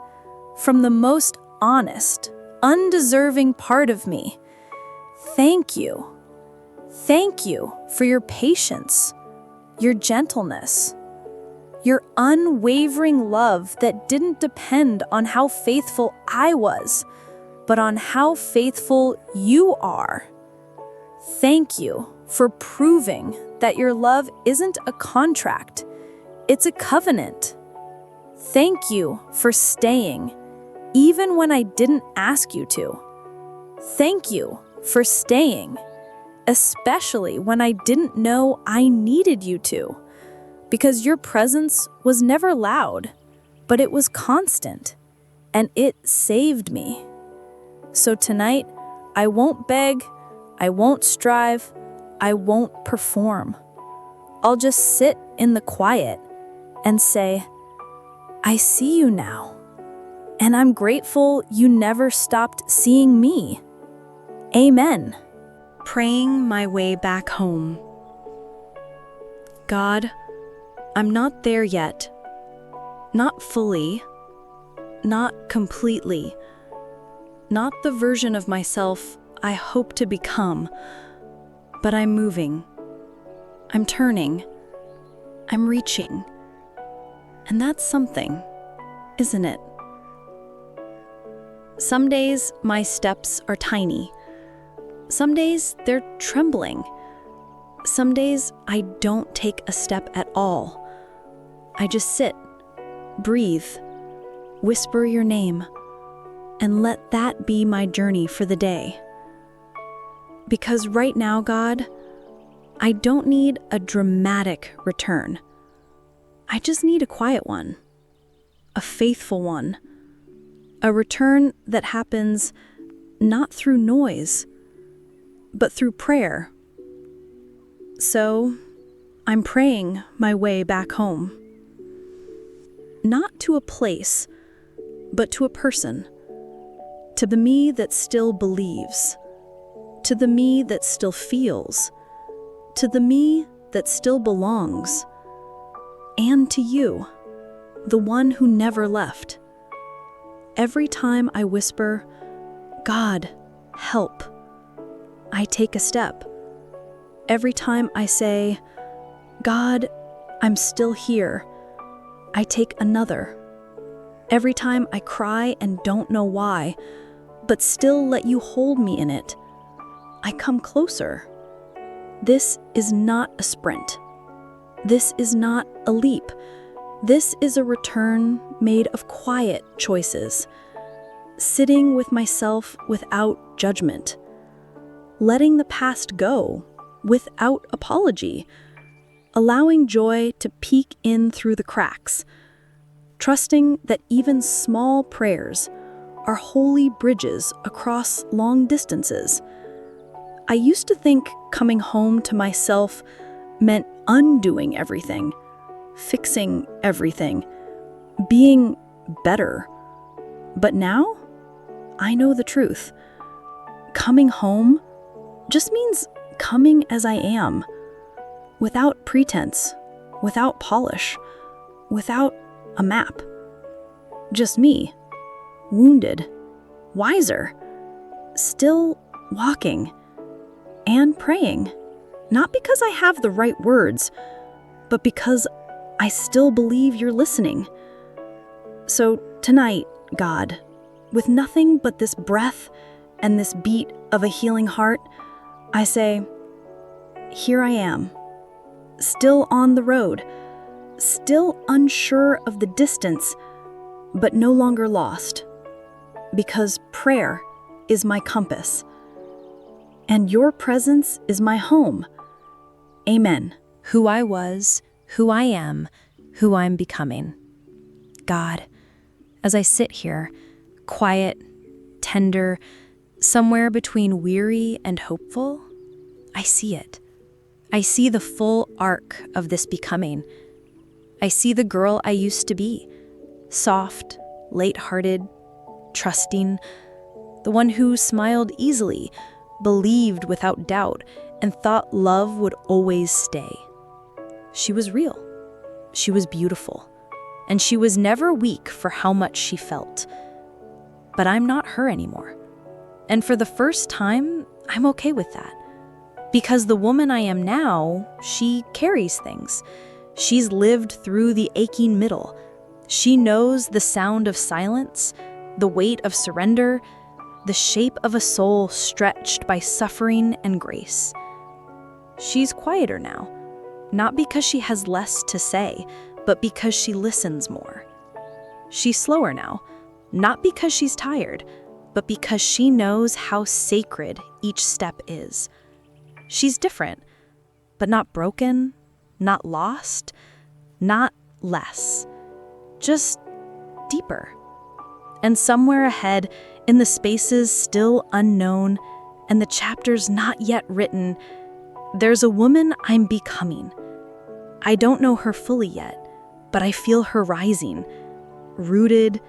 from the most honest, undeserving part of me. Thank you. Thank you for your patience, your gentleness, your unwavering love that didn't depend on how faithful I was, but on how faithful you are. Thank you for proving that your love isn't a contract, it's a covenant. Thank you for staying, even when I didn't ask you to. Thank you for staying, especially when I didn't know I needed you to, because your presence was never loud, but it was constant, and it saved me. So tonight, I won't beg, I won't strive, I won't perform. I'll just sit in the quiet and say, I see you now, and I'm grateful you never stopped seeing me. Amen. Praying my way back home. God, I'm not there yet. Not fully. Not completely. Not the version of myself I hope to become. But I'm moving. I'm turning. I'm reaching. And that's something, isn't it? Some days my steps are tiny. Some days they're trembling. Some days I don't take a step at all. I just sit, breathe, whisper your name, and let that be my journey for the day. Because right now, God, I don't need a dramatic return. I just need a quiet one, a faithful one, a return that happens not through noise, but through prayer. So, I'm praying my way back home. Not to a place, but to a person. To the me that still believes. To the me that still feels. To the me that still belongs. And to you, the one who never left. Every time I whisper, God, help, I take a step. Every time I say, God, I'm still here, I take another. Every time I cry and don't know why, but still let you hold me in it, I come closer. This is not a sprint. This is not a leap. This is a return made of quiet choices, sitting with myself without judgment, letting the past go without apology, allowing joy to peek in through the cracks, trusting that even small prayers are holy bridges across long distances. I used to think coming home to myself meant undoing everything, fixing everything, being better. But now, I know the truth. Coming home just means coming as I am, without pretense, without polish, without a map. Just me, wounded, wiser, still walking and praying, not because I have the right words, but because I still believe you're listening. So tonight, God, with nothing but this breath and this beat of a healing heart, I say, here I am, still on the road, still unsure of the distance, but no longer lost, because prayer is my compass, and your presence is my home. Amen. Who I was, who I am, who I'm becoming. God, as I sit here, quiet, tender, somewhere between weary and hopeful, I see it. I see the full arc of this becoming. I see the girl I used to be, soft, light-hearted, trusting, the one who smiled easily, believed without doubt, and thought love would always stay. She was real. She was beautiful. And she was never weak for how much she felt. but I'm not her anymore. And for the first time, I'm okay with that. Because the woman I am now, she carries things. She's lived through the aching middle. She knows the sound of silence, the weight of surrender, the shape of a soul stretched by suffering and grace. She's quieter now, not because she has less to say, but because she listens more. She's slower now, not because she's tired, but because she knows how sacred each step is. She's different, but not broken, not lost, not less, just deeper. And somewhere ahead, in the spaces still unknown and the chapters not yet written, there's a woman I'm becoming. I don't know her fully yet, but I feel her rising, rooted,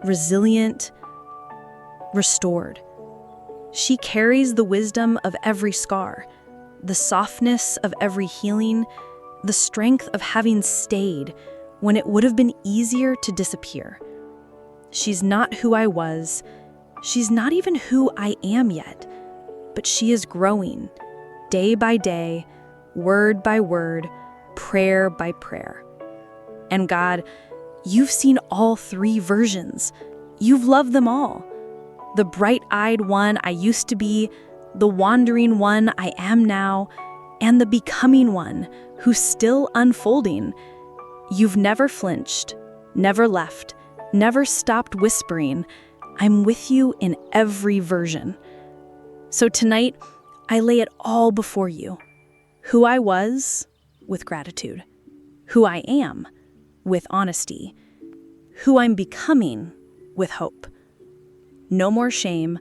resilient, restored. She carries the wisdom of every scar, the softness of every healing, the strength of having stayed when it would have been easier to disappear. She's not who I was. She's not even who I am yet, but she is growing, day by day, word by word, prayer by prayer. And God, you've seen all three versions. You've loved them all. The bright-eyed one I used to be, the wandering one I am now, and the becoming one who's still unfolding. You've never flinched, never left, never stopped whispering, I'm with you in every version. So tonight, I lay it all before you. Who I was, with gratitude. Who I am, with honesty. Who I'm becoming, with hope. No more shame,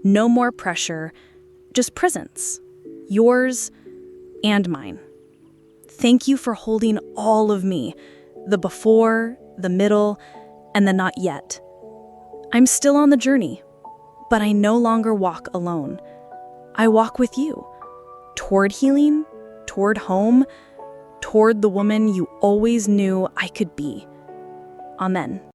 no more pressure, just presence. Yours and mine. Thank you for holding all of me, the before, the middle, and the not yet. I'm still on the journey, but I no longer walk alone. I walk with you, toward healing, toward home, toward the woman you always knew I could be. Amen.